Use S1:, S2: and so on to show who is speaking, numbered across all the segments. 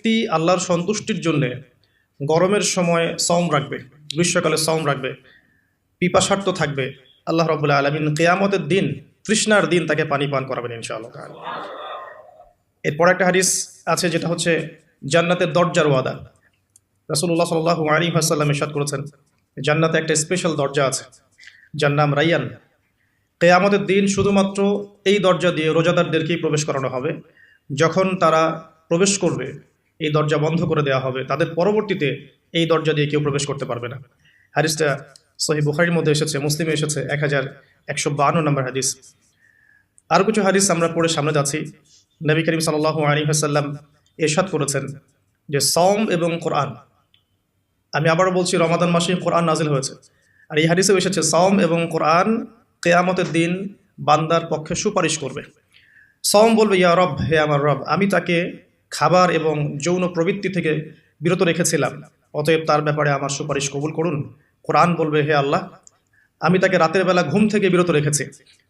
S1: ব্যক্তি আল্লাহর সন্তুষ্টির জন্যে গরমের সময় সওম রাখবে, গ্রীষ্মকালে সওম রাখবে, পিপাসার্থ থাকবে, আল্লাহ রাব্বুল আলামিন কিয়ামতের দিন, তৃষ্ণার দিন তাকে পানি পান করাবেন ইনশাআল্লাহ তাআলা। এরপর একটা হাদিস আছে যেটা হচ্ছে জান্নাতের দরজার ওয়াদা। রাসূলুল্লাহ সাল্লাল্লাহু আলাইহি ওয়াসাল্লাম ইরশাদ করেছেন, জান্নাতে একটা স্পেশাল দরজা আছে, যার নাম রাইয়ান। কিয়ামতের দিন শুধুমাত্র এই দরজা দিয়ে রোজাদারদেরকেই প্রবেশ করানো হবে। যখন তারা প্রবেশ করবে, এই দরজা বন্ধ করে দেওয়া হবে, তাদের পরবর্তীতে এই দরজা দিয়ে কেউ প্রবেশ করতে পারবে না। হাদিসটা সহিহ বুখারীর মধ্যে এসেছে, মুসলিমে এসেছে 1152 নম্বর হাদিস। আরও কিছু হাদিস আমরা পড়ে সামনে যাচ্ছি। নবী করিম সাল্লাল্লাহু আলাইহি ওয়াসাল্লাম ইরশাদ করেছেন যে সওম এবং কোরআন, আমি আবারও বলছি, রমাদান মাসে কোরআন নাজিল হয়েছে। আর এই হাদিসেও এসেছে সওম এবং কোরআন কিয়ামতের দিন বান্দার পক্ষে সুপারিশ করবে। সওম বলবে, ইয়া রব, হে আমার রব, আমি তাকে খাবার এবং যৌন প্রবৃত্তি থেকে বিরত রেখেছিলাম, অতএব তার ব্যাপারে আমার সুপারিশ কবুল করুন। কোরআন বলবে, হে আল্লাহ, আমি তাকে রাতের বেলা ঘুম থেকে বিরত রেখেছি,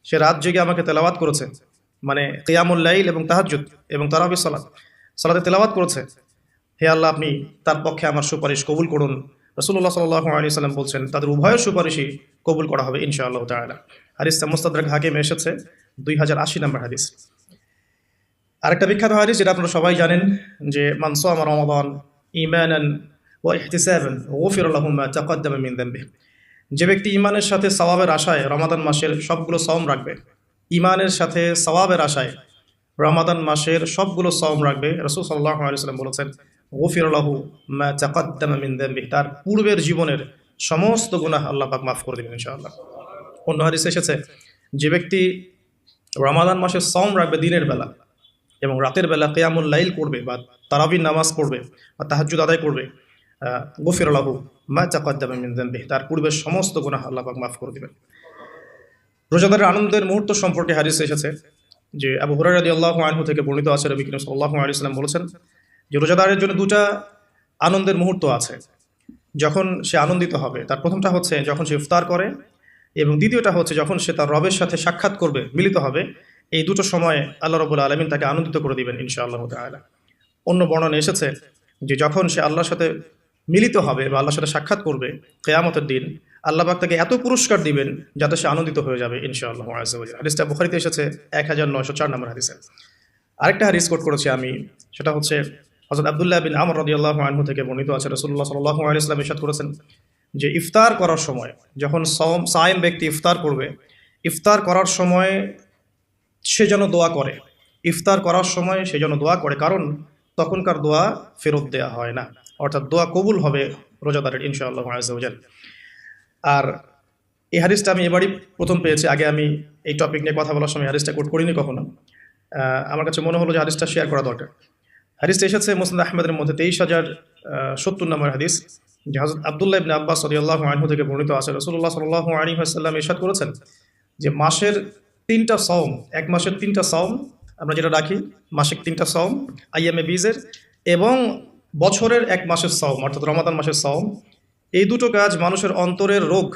S1: সে রাত জেগে আমাকে তেলাওয়াত করেছে, মানে কিয়ামুল লাইল এবং তাহাজ্জুদ এবং তারাবির সালাতে তেলাওয়াত করেছে, হে আল্লাহ, আপনি তার পক্ষে আমার সুপারিশ কবুল করুন। রাসূলুল্লাহ সাল্লাল্লাহু আলাইহি সাল্লাম বলছেন, তাদের উভয়ের সুপারিশই কবুল করা হবে ইনশাআল্লাহ তাআলা। হাদিসটা মুস্তাদরাক হাকিমে এসেছে 2080 নম্বর হাদিস। আরেকটা বিখ্যাত হাদিস যেটা আপনারা সবাই জানেন, যে মান সামা রমাদান ঈমানান ওয়া ইহতিসাবান গুফিরা লাহু মা তাকদ্দামা মিন যামবিহি, যে ব্যক্তি ঈমানের সাথে সওয়াবের আশায় রমাদান মাসের সবগুলো সওম রাখবে, ঈমানের সাথে সওয়াবের আশায় রমাদান মাসের সবগুলো সওম রাখবে, রাসূল সাল্লাল্লাহু আলাইহি ওয়াসাল্লাম বলেছেন, গুফিরা লাহু মা তাকদ্দামা মিন যামবিহি, তার পূর্বের জীবনের সমস্ত গুনাহ আল্লাহ পাক মাফ করে দিবেন ইনশাআল্লাহ। অন্য হাদিসে এসেছে, যে ব্যক্তি রমাদান মাসের সওম রাখবে দিনের বেলা এবং রাতের বেলা কিয়ামুল লাইল করবে বা তারাবির নামাজ পড়বে বা তাহাজ্জুদ আদায় করবে, গুফিরা লাহু মা তাকদ্দামা মিন যামবিহি, তার পূর্বের সমস্ত গুনাহ আল্লাহ পাক মাফ করে দিবেন। রোজাদারের আনন্দের মুহূর্ত সম্পর্কে হাদিস এসেছে, যে আবু হুরায়রা রাদিয়াল্লাহু আনহু থেকে বর্ণিত আছে, নবী করিম সাল্লাল্লাহু আলাইহি ওয়াসাল্লাম বলেছেন যে রোজাদারের জন্য দুটা আনন্দের মুহূর্ত আছে, যখন সে আনন্দিত হবে। তার প্রথমটা হচ্ছে যখন সে ইফতার করে, এবং দ্বিতীয়টা হচ্ছে যখন সে তার রবের সাথে সাক্ষাৎ করবে, মিলিত হবে। এই দুটো সময় আল্লাহ রাব্বুল আলামিন তাকে আনন্দিত করে দিবেন ইনশাআল্লাহ তাআলা। অন্য বর্ণনা এসেছে যে যখন সে আল্লাহর সাথে মিলিত হবে বা আল্লাহর সাথে সাক্ষাৎ করবে কিয়ামতের দিন, আল্লাহ পাক তাকে এত পুরস্কার দিবেন যাতে সে আনন্দিত হয়ে যাবে ইনশাআল্লাহ আযজা ওয়া জাল্লা। হাদিসটা বুখারীতে এসেছে 1904 নম্বর হাদিসে। আরেকটা হাদিস কোট করেছি আমি, সেটা হচ্ছে হযরত আব্দুল্লাহ বিন আমর রাদিয়াল্লাহু আনহু থেকে বর্ণিত আছে, রাসূলুল্লাহ সাল্লাল্লাহু আলাইহি ওয়াসাল্লাম ইরশাদ করেছেন যে ইফতার করার সময়, যখন সায়েম ব্যক্তি ইফতার করবে, ইফতার করার সময় সে যেন দোয়া করে, ইফতার করার সময় সে যেন দোয়া করে, কারণ তখনকার দোয়া ফেরত দেওয়া হয় না, অর্থাৎ দোয়া কবুল হবে রোজাদারের ইনশাআল্লাহ আযজা ওয়া জাল্লা। আর এই হাদিসটা আমি এবারই প্রথম পেয়েছি, আগে আমি এই টপিক নিয়ে কথা বলার সময় হাদিসটা কোট করিনি কখনো। আমার কাছে মনে হলো যে হাদিসটা শেয়ার করা দরকার। হাদিসটা এসেছে মুসনাদ আহমদের মধ্যে 23070 নম্বর হাদিস, যে হযরত আব্দুল্লাহ ইবনে আব্বাস রাদিয়াল্লাহু আনহু থেকে বর্ণিত আছে, রাসূলুল্লাহ সাল্লাল্লাহু আলাইহি ওয়াসাল্লাম ইরশাদ করেছেন যে মাসের 3টা সওম, এক মাসের 3টা সওম আমরা যেটা রাখি, মাসিক 3টা সওম আইয়ামে বীজের, এবং বছরের এক মাসের সওম অর্থাৎ রমাদান মাসের সওম, এই দুটো কাজ মানুষের অন্তরের রোগ,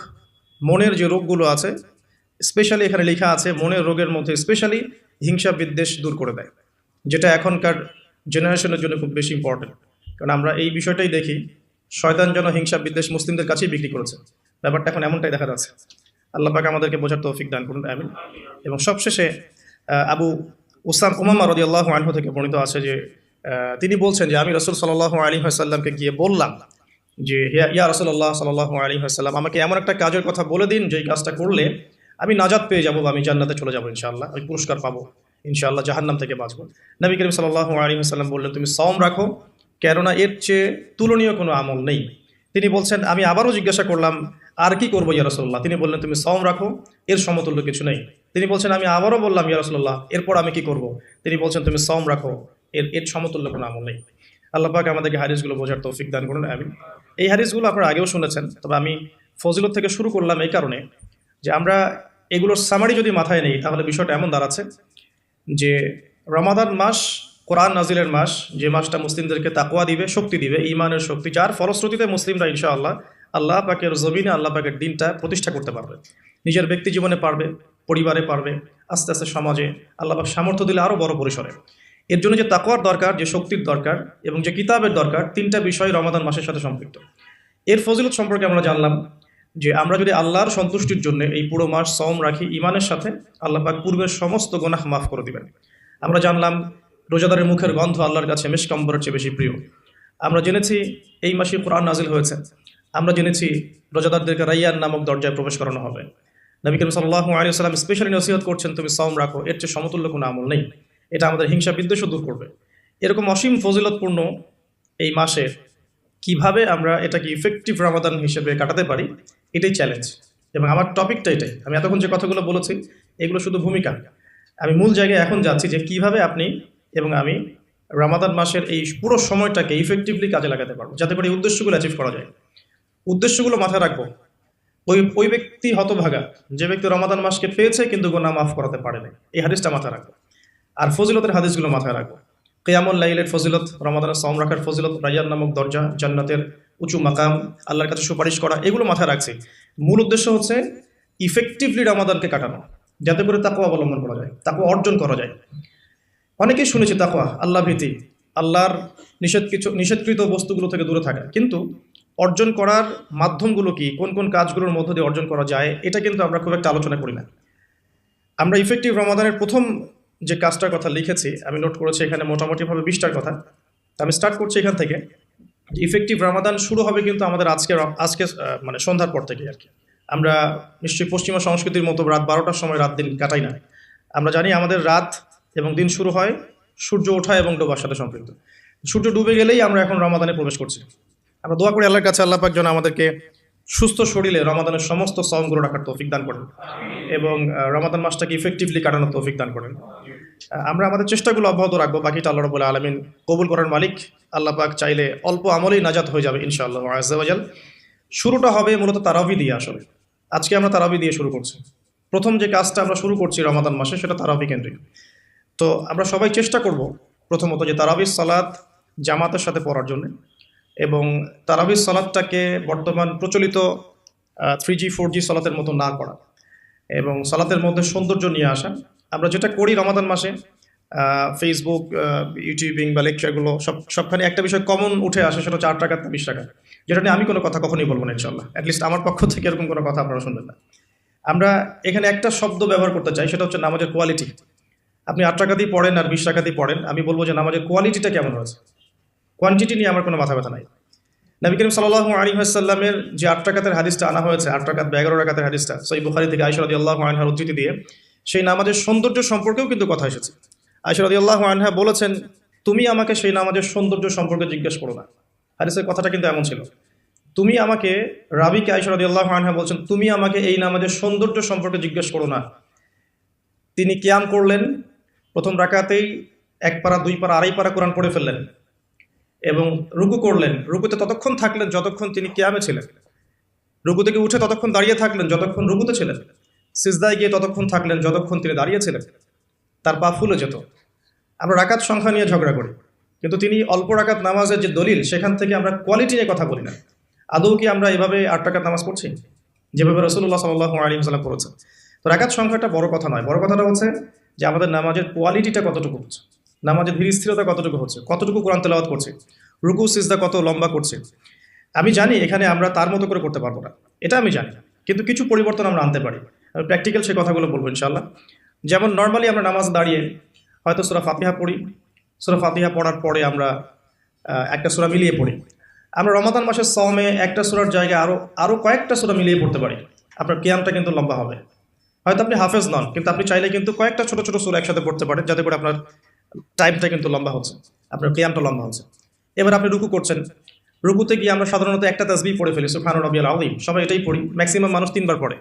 S1: মনের যে রোগগুলো আছে, স্পেশালি এখানে লেখা আছে মনের রোগের মধ্যে স্পেশালি হিংসা বিদ্বেষ দূর করে দেয়, যেটা এখনকার জেনারেশনের জন্য খুব বেশি ইম্পর্টেন্ট। কারণ আমরা এই বিষয়টাই দেখি, শয়তান যেন হিংসা বিদ্বেষ মুসলিমদের কাছেই বিক্রি করেছে, ব্যাপারটা এখন এমনটাই দেখা যাচ্ছে। আল্লাহ পাক আমাদেরকে বোঝার তৌফিক দান করুন, আমিন। এবং সবশেষে আবু উমামা রাদিয়াল্লাহু আনহু থেকে বর্ণিত আছে যে তিনি বলছেন যে আমি রাসূল সাল্লাল্লাহু আলাইহি ওয়াসাল্লামকে গিয়ে বললাম যে ইয়া রাসূলুল্লাহ সাল্লাল্লাহু আলাইহি ওয়াসাল্লাম, আমাকে এমন একটা কাজের কথা বলে দিন যেই কাজটা করলে আমি নাজাত পেয়ে যাবো বা আমি জান্নাতে চলে যাবো ইনশাআল্লাহ, আমি পুরস্কার পাবো ইনশাআল্লাহ, জাহান্নাম থেকে বাঁচবো। নবী করিম সাল্লাল্লাহু আলাইহি ওয়াসাল্লাম বললেন, তুমি সওম রাখো, কেননা এর চেয়ে তুলনীয় কোনো আমল নেই। তিনি বলছেন, আমি আবারও জিজ্ঞাসা করলাম, আর কি করবো ইয়া রাসূলুল্লাহ? তিনি বললেন, তুমি সওম রাখো, এর সমতুল্য কিছু নেই। তিনি বলছেন, আমি আবারও বললাম ইয়া রাসূলুল্লাহ, এরপর আমি কি করব? তিনি বলছেন, তুমি সওম রাখো, এর সমতুল্য কোনো আমল নেই। আল্লাহ পাক আমাদেরকে হাদিসগুলো বোঝার তৌফিক দান করুন, আমিন। এই হাদিসগুলো আপনারা আগেও শুনেছেন, তবে আমি ফজিলত থেকে শুরু করলাম এই কারণে যে আমরা এগুলোর সামারি যদি মাথায় নেই, তাহলে বিষয়টা এমন দাঁড়াচ্ছে যে রমাদান মাস কোরআন নাজিলের মাস, যে মাসটা মুসলিমদেরকে তাকওয়া দিবে, শক্তি দিবে, ঈমানের শক্তি, যার ফলশ্রুতিতে মুসলিমরা ইনশাআল্লাহ আল্লাহ পাকের জমিনে আল্লাহ পাকের দিনটা প্রতিষ্ঠা করতে পারবে, নিজের ব্যক্তি জীবনে পারবে, পরিবারে পারবে, আস্তে আস্তে সমাজে আল্লাহ পাক সামর্থ্য দিলে আরও বড় পরিসরে। এর জন্য যে তাকওয়ার দরকার, যে শক্তির দরকার এবং যে কিতাবের দরকার, তিনটা বিষয় রমাদান মাসের সাথে সম্পৃক্ত। এর ফজিলত সম্পর্কে আমরা জানলাম যে আমরা যদি আল্লাহর সন্তুষ্টির জন্য এই পুরো মাস সওম রাখি ঈমানের সাথে, আল্লাহ পাক পূর্বের সমস্ত গুনাহ মাফ করে দিবেন। আমরা জানলাম রোজাদারের মুখের গন্ধ আল্লাহর কাছে মিশক আম্বরের চেয়ে বেশি প্রিয়। আমরা জেনেছি এই মাসে কোরআন নাজিল হয়েছে। আমরা জেনেছি রোজাদারদেরকে রাইয়ান নামক দরজায় প্রবেশ করানো হবে। নবী করিম সাল্লাল্লাহু আলাইহি ওয়াসাল্লাম স্পেশালি নসিহত করছেন তুমি সওম রাখো, এর চেয়ে সমতুল্য কোনো আমল নেই। এটা আমাদের হিংসা বিদ্বেষও দূর করবে। এরকম অসীম ফজিলতপূর্ণ এই মাসে কিভাবে আমরা এটাকে ইফেক্টিভ রমাদান হিসেবে কাটাতে পারি, এটাই চ্যালেঞ্জ। এবং আমার টপিকটা এটাই। আমি এতক্ষণ যে কথাগুলো বলেছি এগুলো শুধু ভূমিকা। আমি মূল জায়গায় এখন যাচ্ছি যে কিভাবে আপনি এবং আমি রমাদান মাসের এই পুরো সময়টাকে ইফেক্টিভলি কাজে লাগাতে পারবো, যাতে করে এই উদ্দেশ্যগুলো অ্যাচিভ করা যায়। উদ্দেশ্যগুলো মাথায় রাখবো। ওই ব্যক্তি হতভাগা যে ব্যক্তি রমাদান মাসকে পেয়েছে কিন্তু গুনাহ মাফ করাতে পারে না, এই হাদিসটা মাথায় রাখবো। আর ফজিলতের হাদিসগুলো মাথায় রাখবো। কিয়ামুল লাইলের ফজিলত, রমাদানের সওম রাখার ফজিলত, রাইয়ান নামক দরজা, জান্নাতের উঁচু মাকাম, আল্লাহর কাছে সুপারিশ করা, এগুলো মাথায় রাখছি। মূল উদ্দেশ্য হচ্ছে ইফেক্টিভলি রমাদানকে কাটানো, যাতে করে তাকওয়া অবলম্বন করা যায়, তাকওয়া অর্জন করা যায়। অনেকেই শুনেছি তাকওয়া আল্লাহ ভীতি, আল্লাহর নিষেধকৃত বস্তুগুলো থেকে দূরে থাকা, কিন্তু অর্জন করার মাধ্যমগুলো কি, কোন কোন কাজগুলোর মধ্য দিয়ে অর্জন করা যায়, এটা কিন্তু আমরা খুব একটা আলোচনা করি না। আমরা ইফেক্টিভ রমাদানের প্রথম যে কাজটার কথা লিখেছি, আমি নোট করেছি এখানে মোটামুটিভাবে 20টার কথা। আমি স্টার্ট করছি এখান থেকে। ইফেক্টিভ রমাদান শুরু হবে কিন্তু আমাদের আজকে মানে সন্ধ্যার পর থেকে আর কি। আমরা নিশ্চয়ই পশ্চিমা সংস্কৃতির মতো রাত 12টার সময় রাত দিন কাটাই না। আমরা জানি আমাদের রাত এবং দিন শুরু হয় সূর্য ওঠা এবং ডোবার সাথে সম্পৃক্ত। সূর্য ডুবে গেলেই আমরা এখন রমাদানে প্রবেশ করছি। আমরা দোয়া করি আল্লাহর কাছে, আল্লাহ পাক যেন আমাদেরকে সুস্থ শরীরে রমাদানের সমস্ত সওমগুলো রাখার তৌফিক দান করেন এবং রমাদান মাসটাকে ইফেক্টিভলি কাটানোর তৌফিক দান করেন। আমরা আমাদের চেষ্টাগুলো অব্যাহত রাখবো, বাকিটা আল্লাহ রাব্বুল আলামিন কবুল করার মালিক। আল্লাহ পাক চাইলে অল্প আমলেই নাজাত হয়ে যাবে ইনশাআল্লাহ আযজা ওয়া জাল। শুরুটা হবে মূলত তারাবি দিয়ে। আসলে আজকে আমরা তারাবি দিয়ে শুরু করছি। প্রথম যে কাজটা আমরা শুরু করছি রমাদান মাসে, সেটা তারাবি কেন্দ্রিক। তো আমরা সবাই চেষ্টা করব প্রথমত যে তারাবির সালাত জামাতের সাথে পড়ার জন্য, এবং তারাবির সালাতটাকে বর্তমান প্রচলিত 3G 4G সালাতের মতো না করা, এবং সালাতের মধ্যে সৌন্দর্য নিয়ে আসা। আমরা যেটা করি রমাদান মাসে, ফেসবুক, ইউটিউবিং বা লেকচারগুলো সবখানে একটা বিষয় কমন উঠে আসে, সেটা 4 টাকা 20 টাকা, যেটা নিয়ে আমি কোনো কথা কখনোই বলবো না ইনশাল্লাহ। অ্যাটলিস্ট আমার পক্ষ থেকে এরকম কোনো কথা আপনারা শুনবেন না। আমরা এখানে একটা শব্দ ব্যবহার করতে চাই, সেটা হচ্ছে নামাজের কোয়ালিটি। আপনি 8 টাকা দিয়ে পড়েন আর 20 টাকা দিয়ে পড়েন, আমি বলবো যে নামাজের কোয়ালিটিটা কেমন হয়েছে। কোয়ান্টিটি নিয়ে আমার কোনো মাথা ব্যথা নাই। নবী করিম সাল্লাল্লাহু আলাইহি ওয়াসাল্লামের যে 8 রাকাতের হাদিসটা আনা হয়েছে, 8 রাকাত বা 11 রাকাতের হাদিসটা সহিহ বুখারী থেকে আয়েশা রাদিয়াল্লাহু আনহার উদ্ধৃতি দিয়ে, সেই নামাজের সৌন্দর্য সম্পর্কেও কিন্তু কথা এসেছে। আয়েশা রাদিয়াল্লাহু আনহা বলেছেন, তুমি আমাকে সেই নামাজের সৌন্দর্য সম্পর্কে জিজ্ঞেস করো না। হাদিসের কথাটা কিন্তু এমন ছিল, তুমি আমাকে, রাবিকে আয়েশা রাদিয়াল্লাহু আনহা বলছেন, তুমি আমাকে এই নামাজের সৌন্দর্য সম্পর্কে জিজ্ঞেস করো না। তিনি কিয়াম করলেন, প্রথম রাকাতেই 1 পারা 2 পারা 2.5 পারা কোরআন পড়ে ফেললেন, এবং রুকু করলেন। রুকুতে ততক্ষণ থাকলেন যতক্ষণ তিনি কিয়ামে ছিলেন। রুকু থেকে উঠে ততক্ষণ দাঁড়িয়ে থাকলেন যতক্ষণ রুকুতে ছিলেন। সিজদায় গিয়ে ততক্ষণ থাকলেন যতক্ষণ তিনি দাঁড়িয়েছিলেন। তার পা ফুলে যেত। আমরা রাকাত সংখ্যা নিয়ে ঝগড়া করি, কিন্তু তিনি অল্প রাকাত নামাজের যে দলিল, সেখান থেকে আমরা কোয়ালিটি নিয়ে কথা বলি না। আদৌ কি আমরা এভাবে 8 রাকাত নামাজ পড়ছি যেভাবে রাসূলুল্লাহ সাল্লাল্লাহু আলাইহি ওয়াসাল্লাম পড়েছেন? তো রাকাত সংখ্যাটা বড় কথা নয়, বড় কথাটা হচ্ছে যে আমাদের নামাজের কোয়ালিটিটা কতটুকু হচ্ছে, নামাজের ধীর স্থিরতা কতটুকু হচ্ছে, কতটুকু কোরআন তেলাওয়াত করছে, রুকু সিজদা কত লম্বা করছে। আমি জানি এখানে আমরা তার মতো করে করতে পারবো না, এটা আমি জানি, কিন্তু কিছু পরিবর্তন আমরা আনতে পারি। আমি প্র্যাকটিক্যাল সে কথাগুলো বলবো ইনশাআল্লাহ। যেমন নর্মালি আমরা নামাজ দাঁড়িয়ে হয়তো সূরা ফাতিহা পড়ি, সূরা ফাতিহা পড়ার পরে আমরা একটা সূরা মিলিয়ে পড়ি। আমরা রমাদান মাসের সওমে একটা সূরার জায়গায় আরও কয়েকটা সূরা মিলিয়ে পড়তে পারি। আপনার কিয়ামটা কিন্তু লম্বা হবে। হয়তো আপনি হাফেজ নন, কিন্তু আপনি চাইলে কিন্তু কয়েকটা ছোট ছোট সূরা একসাথে পড়তে পারেন, যাতে করে আপনার টাইমটা কিন্তু লম্বা হচ্ছে, আপনার কিয়ামটা লম্বা হচ্ছে। এবার আপনি রুকু করছেন, রুকুতে গিয়ে আমরা সাধারণত একটা তাসবিহ পড়ে ফেলি, সুবহান রাব্বিয়াল আযীম, সবাই এটাই পড়ি, ম্যাক্সিমাম মানুষ 3 বার পড়ে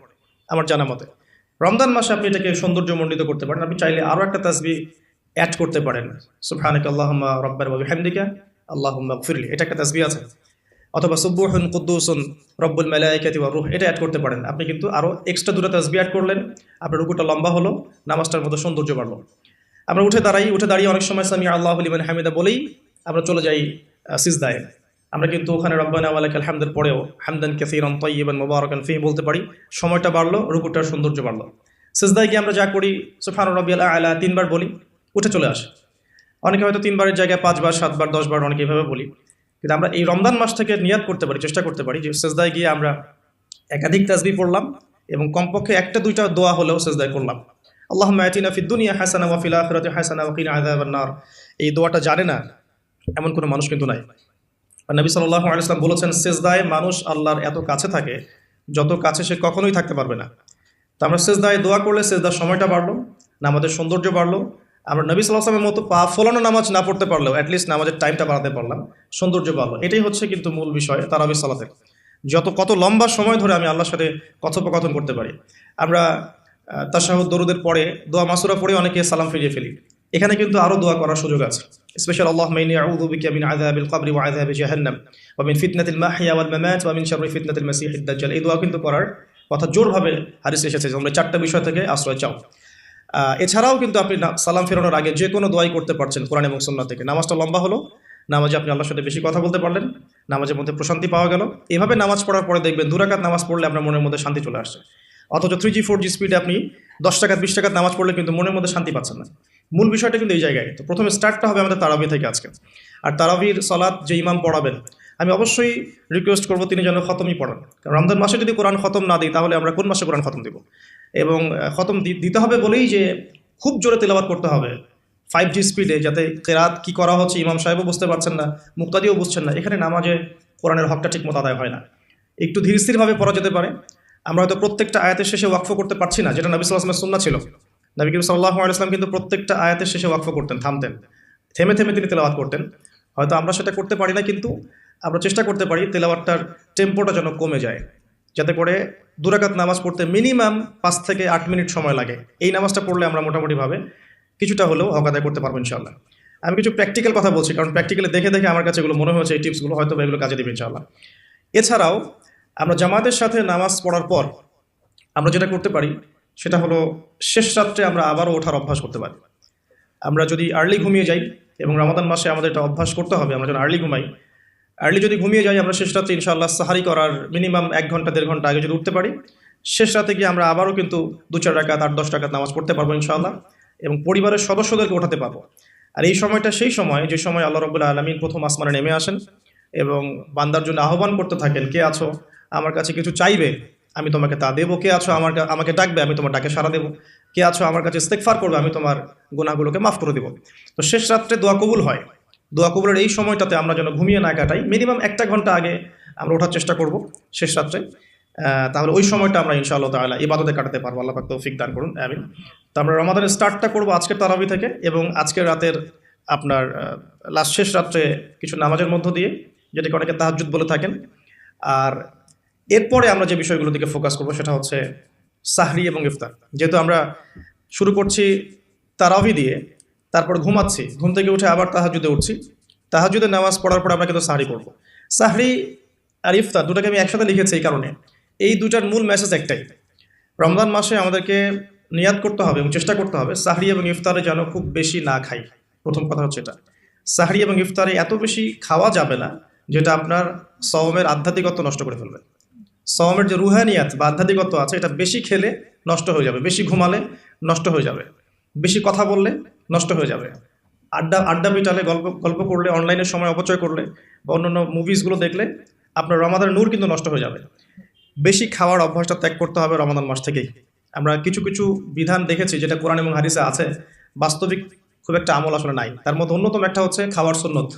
S1: আমার জানা মতে। রমজান মাসে আপনি এটাকে সৌন্দর্যমণ্ডিত করতে পারেন, আপনি চাইলে আরও একটা তাসবিহ অ্যাড করতে পারেন, সুবহানাকা আল্লাহুম্মা রাব্বানা ওয়া বিহামদিকা আল্লাহুম্মা গফিরলি, এটা একটা তাসবিহ আছে। অথবা সুবহুন কুদ্দুসুন রব্বুল মালাইকাতি ওয়ার রূহ, এটা অ্যাড করতে পারেন। আপনি কিন্তু আরও এক্সট্রা 2টা তাসবিহ অ্যাড করলেন, আপনার রুকুটা লম্বা হলো, নামাজটার মতো সৌন্দর্য বাড়লো। আমরা উঠে দাঁড়িয়ে অনেক সময় সামি আল্লাহু লিমান হামিদা বলেই আমরা চলে যাই সিজদায়। আমরা কিন্তু ওখানে রব্বানা ওয়া লাকাল হামদের পরেও হামদান কাসীরান তাইয়িবান মুবারাকান ফীহি বলতে পারি, সময়টা বাড়লো, রুকুটার সৌন্দর্য বাড়লো। সিজদায় গিয়ে আমরা যা করি সুবহান রাব্বিয়াল আ'লা 3 বার বলি, উঠে চলে আসে। অনেকে হয়তো 3 বারের জায়গায় 5 বার, 7 বার, 10 বার অনেকে এভাবে বলি। কিন্তু আমরা এই রমজান মাস থেকে নিয়াত করতে পারি, চেষ্টা করতে পারি যে সেজদায় গিয়ে আমরা একাধিক তাসবিহ পড়লাম এবং কমপক্ষে একটা দুইটা দোয়া হলেও সেজদায় করলাম। আল্লাহুম্মা আতিনা ফিদ দুনিয়া হাসানা ওয়া ফিল আখিরাতি হাসানা ওয়া কিনা আযাবান নার। এই দোয়াটা জানে না এমন কোনো মানুষ কিন্তু নাই। আর নবী সাল্লাল্লাহু আলাইহি ওয়াসাল্লাম বলেছেন, সেজদায় মানুষ আল্লাহর এত কাছে থাকে যত কাছে সে কখনোই থাকতে পারবে না। তো আমরা সেজদায় দোয়া করলে সেজদার সময়টা বাড়লো, নামাজের সৌন্দর্য বাড়লো। আমরা নবী সাল্লাল্লাহু আলাইহি ওয়াসাল্লামের মতো পা ফোলানো নামাজ না পড়তে পারলেও অ্যাটলিস্ট নামাজের টাইমটা বাড়াতে পারলাম, সৌন্দর্য বাড়লো। এটাই হচ্ছে কিন্তু মূল বিষয় তারাবির সালাতের। কত লম্বা সময় ধরে আমি আল্লাহর সাথে কথোপকথন করতে পারি। আমরা তাশাহুদ দরুদের পরে দোয়া মাসুরা পড়ে অনেকে সালাম ফিরিয়ে ফেলি। এখানে কিন্তু আরও দোয়া করার সুযোগ আছে। স্পেশাল আল্লাহুম্মা ইন্নী আউযু বিকা মিন আযাবিল কবরি ওয়া আযাবি জাহান্নাম ওয়া মিন ফিতনাতিল মাহইয়া ওয়াল মামাত ওয়া মিন শাররি ফিতনাতিল মাসিহিদ দাজ্জাল। এই দোয়া কিন্তু করার কথা জোরভাবে হাদিসে এসেছে যে তোমরা 4টা বিষয় থেকে আশ্রয় চাও। এছাড়াও কিন্তু আপনি সালাম ফেরানোর আগে যে কোনো দোয়াই করতে পারছেন কোরআন এবং সুন্নাহ থেকে। নামাজটা লম্বা হলো, নামাজে আপনি আল্লাহর সাথে বেশি কথা বলতে পারলেন, নামাজের মধ্যে প্রশান্তি পাওয়া গেল। এভাবে নামাজ পড়ার পরে দেখবেন 2 রাকাত নামাজ পড়লে আপনার মনের মধ্যে শান্তি চলে আসছে। অথচ 3G 4G স্পিডে আপনি 10 টাকাত 20 টাকাত নামাজ পড়লে কিন্তু মনের মধ্যে শান্তি পাচ্ছেন না। মূল বিষয়টা কিন্তু এই জায়গায়। তো প্রথমে স্টার্টটা হবে আমাদের তারাবি থেকে আজকে। আর তারাবির সালাত যে ইমাম পড়াবেন, আমি অবশ্যই রিকোয়েস্ট করবো তিনি যেন খতমই পড়ান। কারণ রমজান মাসে যদি কোরআন খতম না দিই তাহলে আমরা কোন মাসে কোরআন খতম দিব? এবং খতম দিতে হবে বলেই যে খুব জোরে তেলাওয়াত করতে হবে 5G স্পিডে, যাতে কেরাত কি করা হচ্ছে ইমাম সাহেবও বুঝতে পারছেন না, মুক্তাদিও বুঝছেন না। এখানে নামাজে কোরআনের হকটা ঠিক মতো আদায় হয় না। একটু ধীর স্থিরভাবে পড়া যেতে পারে। আমরা হয়তো প্রত্যেকটা আয়াতের শেষে ওয়াকফ করতে পারছি না, যেটা নবী সাল্লাল্লাহু আলাইহি ওয়াসাল্লামের সুন্নাহ ছিল। নবী করিম সাল্লাল্লাহু আলাইহি ওয়াসাল্লাম কিন্তু প্রত্যেকটা আয়াতের শেষে ওয়াকফ করতেন, থামতেন, থেমে থেমে তিনি তেলাওয়াত করতেন। হয়তো আমরা সেটা করতে পারি না, কিন্তু আমরা চেষ্টা করতে পারি তেলাওয়াতটার টেম্পোটা যেন কমে যায়, যাতে করে 2 রাকাত নামাজ পড়তে মিনিমাম 5 থেকে 8 মিনিট সময় লাগে। এই নামাজটা পড়লে আমরা মোটামুটিভাবে কিছুটা হলেও হক আদায় করতে পারবো ইনশাআল্লাহ। আমি কিছু প্র্যাকটিক্যাল কথা বলছি, কারণ প্র্যাকটিক্যালি দেখে দেখে আমার কাছে এগুলো মনে হয়েছে, এই টিপসগুলো হয়তো এগুলো কাজে দেবে ইনশাআল্লাহ। এছাড়াও আমরা জামাতের সাথে নামাজ পড়ার পর আমরা যেটা করতে পারি সেটা হলো শেষ রাত্রে আমরা আবারও ওঠার অভ্যাস করতে পারি। আমরা যদি আর্লি ঘুমিয়ে যাই, এবং রমাদান মাসে আমাদের এটা অভ্যাস করতে হবে, আমরা যেন আর্লি ঘুমাই। আর্লি যদি ঘুমিয়ে যাই আমরা শেষ রাত্রে ইনশাআল্লাহ সাহারি করার মিনিমাম 1 ঘন্টা 1.5 ঘন্টা আগে যদি উঠতে পারি, শেষ রাতে গিয়ে আমরা আবারও কিন্তু 2-4 রাকাত 8-10 রাকাত নামাজ পড়তে পারবো ইনশাআল্লাহ, এবং পরিবারের সদস্যদেরকে ওঠাতে পারবো। আর এই সময়টা সেই সময় যে সময় আল্লাহ রাব্বুল আলামিন প্রথম আসমানে নেমে আসেন এবং বান্দার জন্য আহ্বান করতে থাকেন, কে আছো আমার কাছে কিছু চাইবে আমি তোমাকে তা দেবো, কে আছো আমাকে ডাকবে আমি তোমার ডাকে সাড়া দেবো, কে আছো আমার কাছে ইস্তেগফার করবে আমি তোমার গুনাহগুলোকে মাফ করে দেবো। তো শেষ রাত্রে দোয়া কবুল হয়। দোয়া কবুলের এই সময়টাতে আমরা যেন ঘুমিয়ে না কাটাই, মিনিমাম 1 ঘন্টা আগে আমরা ওঠার চেষ্টা করব শেষ রাত্রে। তাহলে ওই সময়টা আমরা ইনশাআল্লাহ তাআলা ইবাদতে কাটাতে পারবো। আল্লাহ পাক তৌফিক দান করুন, আমিন। তো আমরা রমাদানের স্টার্টটা করবো আজকের তারাবি থেকে, এবং আজকের রাতের আপনার শেষ রাত্রে কিছু নামাজের মধ্য দিয়ে, যেটাকে অনেকে তাহাজ্জুদ বলে থাকেন। আর এরপরে আমরা যে বিষয়গুলো দিকে ফোকাস করবো সেটা হচ্ছে সাহরি এবং ইফতার। যেহেতু আমরা শুরু করছি তারাবি দিয়ে, তারপর ঘুমাচ্ছি, ঘুম থেকে উঠে আবার তাহাজ্জুদে উঠছি, তাহাজ্জুদের নামাজ পড়ার পর আমরা কিন্তু সাহরি করবো। সাহরি আর ইফতার দুটাকে আমি একসাথে লিখেছি এই কারণে, এই দুটার মূল মেসেজ একটাই। রমজান মাসে আমাদেরকে নিয়াত করতে হবে এবং চেষ্টা করতে হবে সাহরি এবং ইফতারে যেন খুব বেশি না খাই। প্রথম কথা হচ্ছে এটা, সাহরি এবং ইফতারে এত বেশি খাওয়া যাবে না যেটা আপনার সওমের আধ্যাত্মিকত্ব নষ্ট করে ফেলবে। সওমের যে রুহানিয়াত বা আধ্যাত্মিকত্ব আছে এটা বেশি খেলে নষ্ট হয়ে যাবে, বেশি ঘুমালে নষ্ট হয়ে যাবে, বেশি কথা বললে নষ্ট হয়ে যাবে, আড্ডা পিটালে গল্প করলে, অনলাইনে সময় অপচয় করলে বা অন্যান্য মুভিসগুলো দেখলে আপনার রমাদানের নূর কিন্তু নষ্ট হয়ে যাবে। বেশি খাওয়ার অভ্যাসটা ত্যাগ করতে হবে রমাদান মাস থেকেই। আমরা কিছু কিছু বিধান দেখেছি যেটা কোরআন এবং হাদিসে আছে, বাস্তবিক খুব একটা আমল আসলে নাই। তার মধ্যে অন্যতম একটা হচ্ছে খাওয়ার সুন্নত।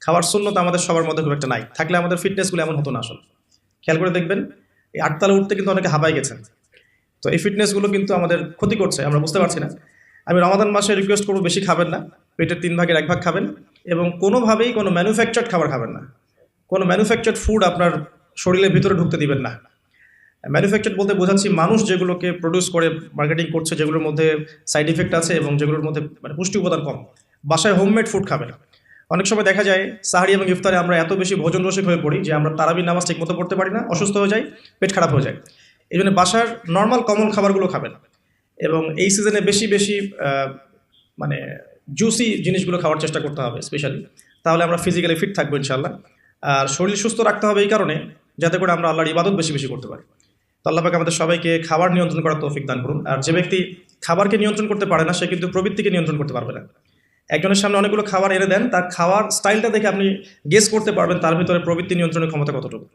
S1: খাওয়ার সুন্নত আমাদের সবার মধ্যে খুব একটা নাই, থাকলে আমাদের ফিটনেসগুলো এমন হতো না আসলে। খেয়াল করে দেখবেন এই 8 তালে উঠতে কিন্তু অনেকে হাঁপাই গেছেন। তো এই ফিটনেসগুলো কিন্তু আমাদের ক্ষতি করছে, আমরা বুঝতে পারছি না। আমি রমাদান মাসে রিকোয়েস্ট করবো বেশি খাবেন না, পেটের 3 ভাগের 1 ভাগ খাবেন, এবং কোনোভাবেই কোনো ম্যানুফ্যাকচার্ড খাবার খাবেন না। কোনো ম্যানুফ্যাকচার্ড ফুড আপনার শরীরের ভিতরে ঢুকতে দিবেন না। ম্যানুফ্যাকচার্ড বলতে বোঝাচ্ছি মানুষ যেগুলোকে প্রডিউস করে মার্কেটিং করছে, যেগুলোর মধ্যে সাইড ইফেক্ট আছে এবং যেগুলোর মধ্যে মানে পুষ্টি উপাদান কম। বাসায় হোমমেড ফুড খাবেন। অনেক সময় দেখা যায় সাহারি এবং ইফতারে আমরা এত বেশি ভোজন রসিক হয়ে পড়ি যে আমরা তারাবির নামাজ ঠিক মতো পড়তে পারি না, অসুস্থ হয়ে যাই, পেট খারাপ হয়ে যায়। এই জন্য বাসার নর্মাল কমন খাবারগুলো খাবেন, এবং এই সিজনে বেশি বেশি মানে জুসি জিনিসগুলো খাওয়ার চেষ্টা করতে হবে স্পেশালি। তাহলে আমরা ফিজিক্যালি ফিট থাকবো ইনশাআল্লাহ। আর শরীর সুস্থ রাখতে হবে এই কারণে যাতে করে আমরা আল্লাহর ইবাদত বেশি বেশি করতে পারি। তো আল্লাহ পাক আমাদের সবাইকে খাবার নিয়ন্ত্রণ করার তৌফিক দান করুন। আর যে ব্যক্তি খাবারকে নিয়ন্ত্রণ করতে পারে না সে কিন্তু প্রবৃত্তিকে নিয়ন্ত্রণ করতে পারবে না। একজনের সামনে অনেকগুলো খাবার এনে দেন, তার খাওয়ার স্টাইলটা দেখে আপনি গেস করতে পারবেন তার ভিতরে প্রবৃত্তি নিয়ন্ত্রণের ক্ষমতা কতটুকু।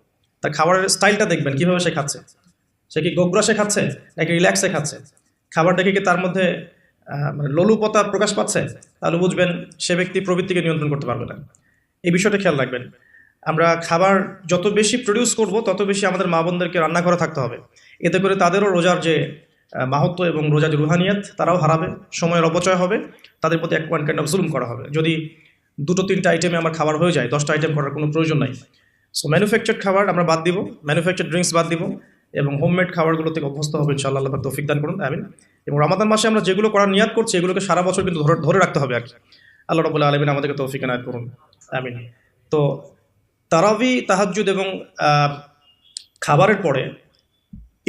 S1: তার খাবারের স্টাইলটা দেখবেন কীভাবে সে খাচ্ছে, সে কি গোগ্রাসে খাচ্ছে নাকি রিল্যাক্সে খাচ্ছে, খাবার দেখে কি তার মধ্যে মানে লোলুপতা প্রকাশ পাচ্ছে, তাহলে বুঝবেন সে ব্যক্তি প্রবৃত্তিকে নিয়ন্ত্রণ করতে পারবে না। এই বিষয়টা খেয়াল রাখবেন। আমরা খাবার যত বেশি প্রডিউস করব তত বেশি আমাদের মা বোনদেরকে রান্নাঘরে থাকতে হবে, এতে করে তাদেরও রোজার যে মাহাত্ম্য এবং রোজার যে রুহানিয়াত তারাও হারাবে, সময়ের অপচয় হবে, তাদের প্রতি ওয়ান কাইন্ড অফ জুলুম করা হবে। যদি 2-3টা আইটেমে আমার খাবার হয়ে যায়, 10টা আইটেম করার কোনো প্রয়োজন নাই। সো ম্যানুফ্যাকচার্ড খাবার আমরা বাদ দিব, ম্যানুফ্যাকচার্ড ড্রিঙ্কস বাদ দিব এবং হোমমেড খাবারগুলো থেকে অভ্যস্ত হবে ইনশাআল্লাহ। আল্লাহ পাক তৌফিক দান করুন, আমিন। এবং রমাদান মাসে আমরা যেগুলো করার নিয়াত করছি এগুলোকে সারা বছর কিন্তু ধরে রাখতে হবে আর কি। আল্লাহ রাব্বুল আলামিন আমাদেরকে তৌফিক এনায়েত করুন, আমিন। তো তারাবি, তাহাজ্জুদ এবং খাবারের পরে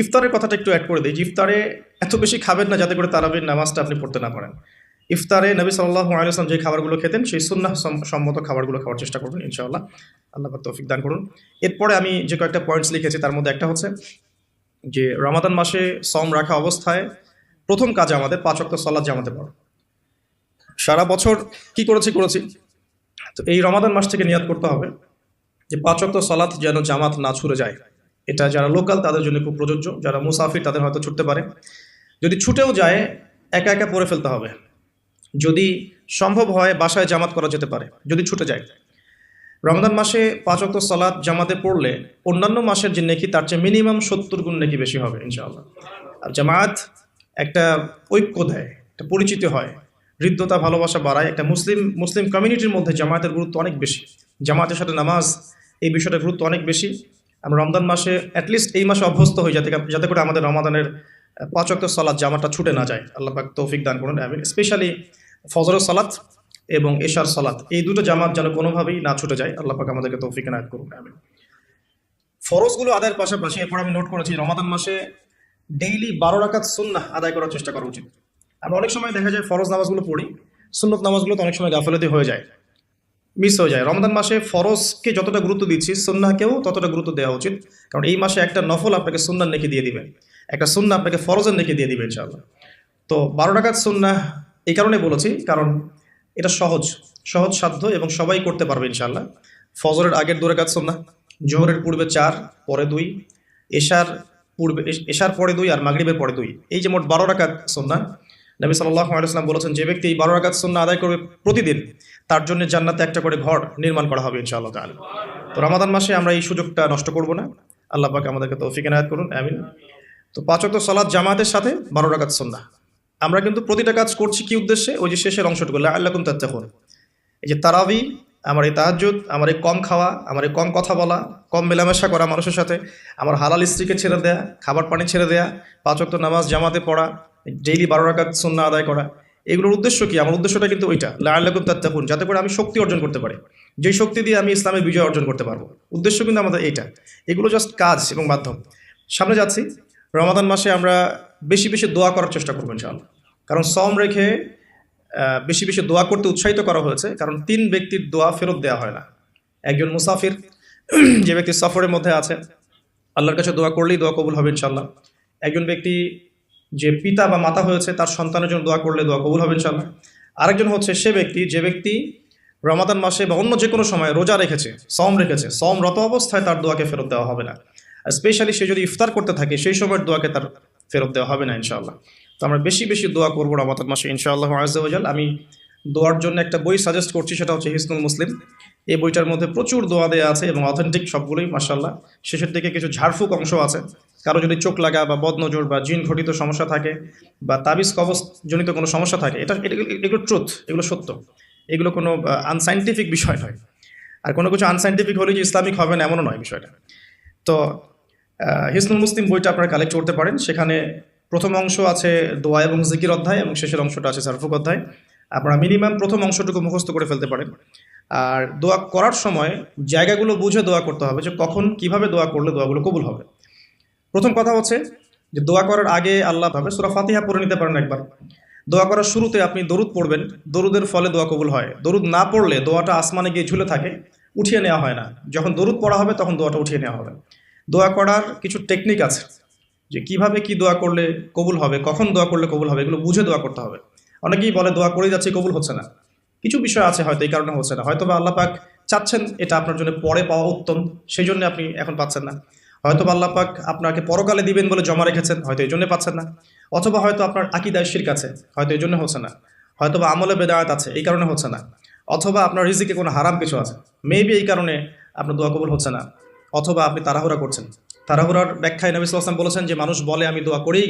S1: ইফতারের কথাটা একটু অ্যাড করে দিই। ইফতারে এত বেশি খাবেন না যাতে করে তারাবির নামাজটা আপনি পড়তে না পারেন। ইফতারে নবী সাল্লাল্লাহু আলাইহি ওয়াসাল্লাম যে খাবারগুলো খেতেন সেই সুন্নাহ সম্মত খাবারগুলো খাওয়ার চেষ্টা করবেন ইনশাআল্লাহ। আল্লাহ পাক তৌফিক দান করুন। এরপরে আমি যে কয়েকটা পয়েন্টস লিখেছি তার মধ্যে একটা হচ্ছে যে রমাদান মাসে সম রাখা অবস্থায় প্রথম কাজ আমাদের 5 ওয়াক্ত সালাত জামাতে পড়া। সারা বছর কি করেছি, তো এই রমাদান মাস থেকে নিয়াত করতে হবে যে 5 ওয়াক্ত সালাত যেন জামাত না ছুটে যায়। এটা যারা লোকাল তাদের জন্য খুব প্রযোজ্য, যারা মুসাফির তাদের হয়তো ছুটতে পারে। যদি ছুটেও যায় একা একা পড়ে ফেলতে হবে, যদি সম্ভব হয় বাসায় জামাত করা যেতে পারে যদি ছুটে যায়। রমজান মাসে 5 ওয়াক্ত সালাত জামাতে পড়লে অন্যান্য মাসের যে নেকি তার চেয়ে মিনিমাম 70 গুণ নেকি বেশি হবে ইনশাআল্লাহ। আর জামাত একটা ঐক্য দেয়, একটা পরিচিতি হয়, হৃদ্যতা ভালোবাসা বাড়ায়। একটা মুসলিম কমিউনিটির মধ্যে জামায়াতের গুরুত্ব অনেক বেশি, জামাতের সাথে নামাজ এই বিষয়টার গুরুত্ব অনেক বেশি। আমরা রমজান মাসে অ্যাটলিস্ট এই মাসে অভ্যস্ত হই যাতে করে আমাদের রমাদানের 5 ওয়াক্ত সালাত জামাতটা ছুটে না যায়। আল্লাহ পাক তৌফিক দান করুন, আমিন। স্পেশালি ফজরের সালাত এবং এশার সালাত এই দুটো জামাত যেন কোনোভাবেই না ছুটে যায়। আল্লাহ পাক আমাদেরকে তৌফিক এনায়েত করুন, আমিন। ফরজগুলো আদায়ের পাশাপাশি এরপর আমি নোট করেছি রমাদান মাসে ডেইলি 12 রাকাত সুন্নাহ আদায় করার চেষ্টা করা উচিত। আমরা অনেক সময় দেখা যায় ফরজ নামাজগুলো পড়ি, সুন্নত নামাজগুলো তো অনেক সময় গাফিলতি হয়ে যায়, মিস হয়ে যায়। রমজান মাসে ফরজকে যতটা গুরুত্ব দিচ্ছি সুন্নাহকেও ততটা গুরুত্ব দেওয়া উচিত, কারণ এই মাসে একটা নফল আপনাকে সুন্নাহর নেকি দিয়ে দিবে, একটা সুন্নাহ আপনাকে ফরজের নেকি দিয়ে দিবে ইনশাআল্লাহ। তো 12 রাকাত সুন্নাহ এই কারণে বলেছি কারণ এটা সহজ সাধ্য এবং সবাই করতে পারবে ইনশাআল্লাহ। ফজরের আগের 2 রাকাত সুন্নাহ, জোহরের পূর্বে 4, পরে 2, এশার পরে 2 আর মাগরিবের পরে 2, এই যে মোট 12 রাকাত সুন্নাহ। নবী সাল্লাল্লাহু আলাইহি ওয়াসাল্লাম বলেছেন যে ব্যক্তি এই 12 রাকাত সুন্নাহ আদায় করবে প্রতিদিন তার জন্য জান্নাতে একটা করে ঘর নির্মাণ করা হবে ইনশাআল্লাহ তাআলা। তো রমাদান মাসে আমরা এই সুযোগটা নষ্ট করব না। আল্লাহ পাক আমাদেরকে তৌফিক এনায়েত করুন, আমিন। তো 5 ওয়াক্ত সালাত জামাতের সাথে 12 রাকাত সুন্নাহ। আমরা কিন্তু প্রতিটা কাজ করছি কি উদ্দেশ্যে? ওই যে শেষের অংশটুকু লাআল্লাকুম তাত্তাকুন। এই যে তারাবি, আমার এই তাহাজ্জুদ, আমার এই কম খাওয়া, আমার এই কম কথা বলা, কম মেলামেশা করা মানুষের সাথে, আমার হালাল স্ত্রীকে ছেড়ে দেয়া, খাবার পানি ছেড়ে দেয়া, 5 ওয়াক্ত নামাজ জামাতে পড়া, ডেইলি 12 রাকাত সুন্নাহ আদায় করা, এগুলোর উদ্দেশ্য কি? আমার উদ্দেশ্যটা কিন্তু ওইটা, লাআল্লাকুম তাত্তাকুন, যাতে করে আমি শক্তি অর্জন করতে পারি, যেই শক্তি দিয়ে আমি ইসলামের বিজয় অর্জন করতে পারবো। উদ্দেশ্য কিন্তু আমাদের এইটা। এগুলো জাস্ট কাজ এবং মাধ্যম। সামনে যাচ্ছি, রমাদান মাসে আমরা বেশি বেশি দোয়া করার চেষ্টা করবো ইনশাআল্লাহ। কারণ সম রেখে বেশি বেশি দোয়া করতে উৎসাহিত করা হয়েছে, কারণ 3 ব্যক্তির দোয়া ফেরত দেওয়া হয় না। একজন মুসাফির, যে ব্যক্তি সফরের মধ্যে আছে, আল্লাহর কাছে দোয়া করলেই দোয়া কবুল হবে ইনশাআল্লাহ। একজন ব্যক্তি যে পিতা বা মাতা হয়েছে তার সন্তানের জন্য দোয়া করলে দোয়া কবুল হবে ইনশাআল্লাহ। আরেকজন হচ্ছে সে ব্যক্তি যে ব্যক্তি রমাদান মাসে বা অন্য যে কোনো সময় রোজা রেখেছে, সমরত অবস্থায় তার দোয়াকে ফেরত দেওয়া হবে না। আর স্পেশালি সে যদি ইফতার করতে থাকে সেই সময়ের দোয়াকে তার ফেরত দেওয়া হবে না ইনশাআল্লাহ। তো আমরা বেশি বেশি দোয়া করবো রমাদান মাসে ইনশাআল্লাহ আযজা ওয়া জাল। আমি দোয়ার জন্য একটা বই সাজেস্ট করছি, সেটা হচ্ছে হিসনুল মুসলিম। এই বইটার মধ্যে প্রচুর দোয়া দেওয়া আছে এবং অথেন্টিক সবগুলোই মাশাআল্লাহ। শেষের দিকে কিছু ঝাড়ফুঁক অংশ আছে। কারো যদি চোখ লাগা বা বদনজর বা জিন ঘটিত সমস্যা থাকে বা তাবিজ কবজ জনিত কোনো সমস্যা থাকে, এগুলো ট্রুথ, এগুলো সত্য, এগুলো কোনো আনসাইন্টিফিক বিষয় নয়। আর কোনো কিছু আনসাইন্টিফিক হলে যে ইসলামিক হবে না এমনও নয় বিষয়টা। তো হিসনুল মুসলিম বইটা আপনারা কালেক্ট করতে পারেন। সেখানে প্রথম অংশ আছে দোয়া এবং জিকির অধ্যায় এবং শেষের অংশটা আছে ঝাড়ফুঁক অধ্যায়। আপনারা মিনিমাম প্রথম অংশটুকু মুখস্থ করে ফেলতে পারেন। আর দোয়া করার সময় জায়গাগুলো বুঝে দোয়া করতে হবে, যে কখন কিভাবে দোয়া করলে দোয়াগুলো কবুল হবে। প্রথম কথা হচ্ছে যে দোয়া করার আগে আল্লাহ ভাবে সূরা ফাতিহা পড়ে নিতে পারেন একবার। দোয়া করার শুরুতে আপনি দরুদ পড়বেন, দরুদের ফলে দোয়া কবুল হয়। দরুদ না পড়লে দোয়াটা আসমানে গিয়ে ঝুলে থাকে, উঠিয়ে নেওয়া হয় না। যখন দরুদ পড়া হবে তখন দোয়াটা উঠিয়ে নেওয়া হবে। দোয়া করার কিছু টেকনিক আছে, যে কিভাবে কি দোয়া করলে কবুল হবে, কখন দোয়া করলে কবুল হবে, এগুলো বুঝে দোয়া করতে হবে। অনেকেই বলে দোয়া করে যাচ্ছে কবুল হচ্ছে না, কিছু বিষয় আছে হয়তো এই কারণে হচ্ছে না, হয়তো বা আল্লাহ পাক চাচ্ছেন এটা আপনার জন্য পরে পাওয়া উত্তম, সেই জন্য আপনি এখন পাচ্ছেন না। হয়তো বা আল্লাহ পাক আপনাকে পরকালে দিবেন বলে জমা রেখেছেন, হয়তো এই জন্য পাচ্ছেন না। অথবা হয়তো আপনার আকীদায় শিরক আছে, হয়তো এই জন্য হচ্ছে না। হয়তো বা আমলে বেদায়াত আছে, এই কারণে হচ্ছে না। অথবা আপনার রিজিকে কোনো হারাম কিছু আছে, মেবি এই কারণে আপনার দোয়া কবুল হচ্ছে না। অথবা আপনি তাড়াহুড়া করছেন। তাড়াহুড়ার ব্যাখ্যায় নবী সাল্লাল্লাহু আলাইহি ওয়াসাল্লাম বলেছেন যে মানুষ বলে আমি দোয়া করেই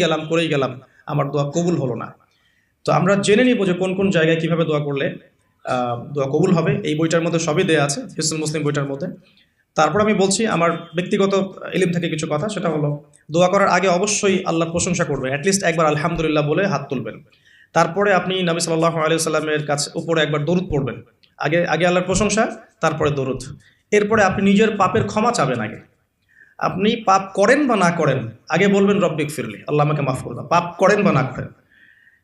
S1: গেলাম, আমার দোয়া কবুল হলো না। তো আমরা জেনে নিব যে কোন কোন জায়গায় কিভাবে দোয়া করলে দোয়া কবুল হবে। এই বইটার মধ্যে সবই দেয়া আছে, হিসনুল মুসলিম বইটার মধ্যে। তারপর আমি বলছি আমার ব্যক্তিগত ইলম থেকে কিছু কথা, সেটা হলো দোয়া করার আগে অবশ্যই আল্লাহর প্রশংসা করবেন, অ্যাটলিস্ট একবার আলহামদুলিল্লাহ বলে হাত তুলবেন। তারপরে আপনি নবী সাল্লাল্লাহু আলাইহি সাল্লামের কাছে উপরে একবার দরুদ পড়বেন। আগে আগে আল্লাহর প্রশংসা, তারপরে দরুদ। এরপরে আপনি নিজের পাপের ক্ষমা চাবেন। আগে আপনি পাপ করেন বা না করেন, আগে বলবেন রব্বিক ফিরলি, আল্লাহ আমাকে মাফ করে দাও, পাপ করেন বা না করেন।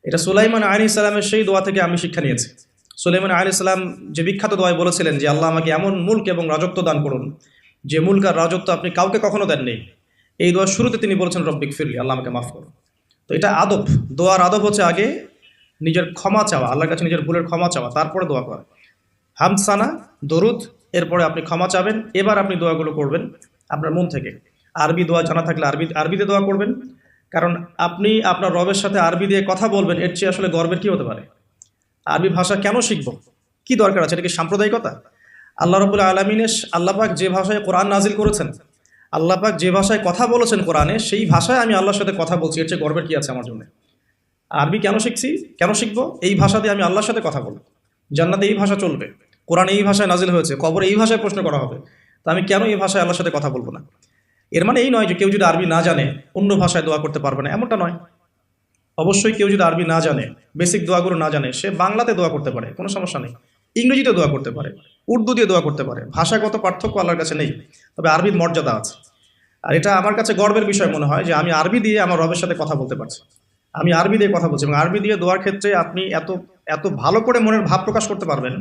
S1: এটা সুলাইমান আলাইহিস সালামের সেই দোয়া থেকে আমি শিক্ষা নিয়েছি। সুলাইমান আলাইহিস সালাম যে বিখ্যাত দোয়ায় বলেছিলেন যে আল্লাহ আমাকে এমন মুলক এবং রাজত্ব দান করুন যে মুলক আর রাজত্ব আপনি কাউকে কখনো দেননি। এই দোয়ার শুরুতে তিনি বলেছেন রব্বিক ফিরলি, আল্লাহ আমাকে মাফ করুন। তো এটা আদব, দোয়ার আদব হচ্ছে আগে নিজের ক্ষমা চাওয়া, আল্লাহর কাছে নিজের ভুলের ক্ষমা চাওয়া, তারপরে দোয়া করা। হামসানা, দরুদ, এরপরে আপনি ক্ষমা চাবেন। এবার আপনি দোয়াগুলো করবেন আপনার মন থেকে। আরবি দোয়া জানা থাকলে আরবিতে দোয়া করবেন, কারণ আপনি আপনার রবের সাথে আরবি দিয়ে কথা বলবেন, এর চেয়ে আসলে গর্বের কি হতে পারে? আরবি ভাষা কেন শিখব, কি দরকার আছে? এটা কি সাম্প্রদায়িকতা? আল্লাহ রাব্বুল আলামিনের আল্লাহ পাক যে ভাষায় কোরআন নাজিল করেছেন, আল্লাহ পাক যে ভাষায় কথা বলেছেন কোরআনে, সেই ভাষায় আমি আল্লাহর সাথে কথা বলছি, এর চেয়ে গর্বের কি আছে আমার জন্য? আরবি কেন শিখছি, কেন শিখবো? এই ভাষা দিয়ে আমি আল্লাহর সাথে কথা বলবো। জান্নাতে এই ভাষা চলবে, কোরআন এই ভাষায় নাজিল হয়েছে, কবরে এই ভাষায় প্রশ্ন করা হবে, তা আমি কেন এই ভাষায় আল্লাহর সাথে কথা বলবো না? এর মানে এই নয় যে কেউ যদি আরবি না জানে অন্য ভাষায় দোয়া করতে পারবে না, এমনটা নয়। অবশ্যই কেউ যদি আরবি না জানে, বেসিক দোয়াগুলো না জানে, সে বাংলাতে দোয়া করতে পারে, কোনো সমস্যা নেই। ইংরেজিতে দোয়া করতে পারে, উর্দু দিয়ে দোয়া করতে পারে, ভাষাগত পার্থক্য আল্লাহর কাছে নেই, তবে আরবির মর্যাদা আছে। আর এটা আমার কাছে গর্বের বিষয় মনে হয় যে আমি আরবি দিয়ে আমার রবের সাথে কথা বলতে পারছি। আমি আরবি দিয়ে কথা বলছি, এবং আরবি দিয়ে দোয়ার ক্ষেত্রে আপনি এত এত ভালো করে মনের ভাব প্রকাশ করতে পারবেন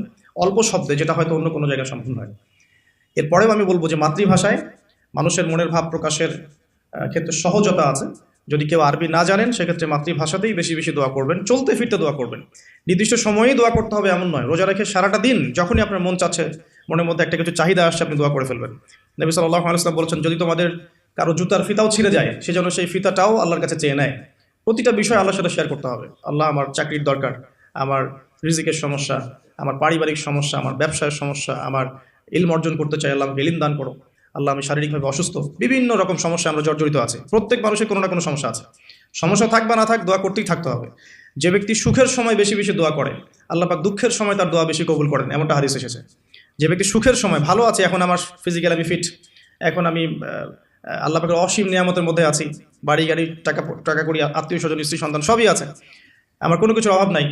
S1: অল্প শব্দে, যেটা হয়তো অন্য কোনো জায়গায় সম্ভব নয়। এরপরেও আমি বলবো যে মাতৃভাষায় মানুষের মনের ভাব প্রকাশের ক্ষেত্রে সহজতা আছে। যদি কেউ আরবি না জানেন, সেক্ষেত্রে মাতৃভাষাতেই বেশি বেশি দোয়া করবেন, চলতে ফিরতে দোয়া করবেন। নির্দিষ্ট সময়েই দোয়া করতে হবে এমন নয়, রোজা রেখে সারাটা দিন যখনই আপনার মন চাচ্ছে, মনের মধ্যে একটা কিছু চাহিদা আসছে, আপনি দোয়া করে ফেলবেন। নবী সাল্লাল্লাহু আলাইহি ওয়াসাল্লাম বলেছেন, যদি তোমাদের কারো জুতার ফিতাও ছিঁড়ে যায়, সেজন্য সেই ফিতাটাও আল্লাহর কাছে চেয়ে নেয়। প্রতিটা বিষয় আল্লাহর সাথে শেয়ার করতে হবে। আল্লাহ, আমার চাকরির দরকার, আমার রিজিকের সমস্যা, আমার পারিবারিক সমস্যা, আমার ব্যবসায়ের সমস্যা, আমার ইলম অর্জন করতে চাই, আল্লাহ আমাকে ইলম দান করো। আল্লাহ, আমি শারীরিকভাবে অসুস্থ, বিভিন্ন রকম সমস্যা আমরা জর্জরিত আছি। প্রত্যেক মানুষের কোনো না কোনো সমস্যা আছে, সমস্যা থাক বা না থাক, দোয়া করতেই থাকতে হবে। যে ব্যক্তি সুখের সময় বেশি বেশি দোয়া করে, আল্লাহ পাক দুঃখের সময় তার দোয়া বেশি কবুল করেন, এমনটা হাদিস এসেছে। যে ব্যক্তি সুখের সময় ভালো আছে, এখন আমার ফিজিক্যাল আমি ফিট, এখন আমি আল্লাহ পাকের অসীম নিয়ামতের মধ্যে আছি, বাড়ি গাড়ি টাকা টাকা করি, আত্মীয় স্বজন, স্ত্রী সন্তান সবই আছে, আমার কোনো কিছুর অভাব নাই,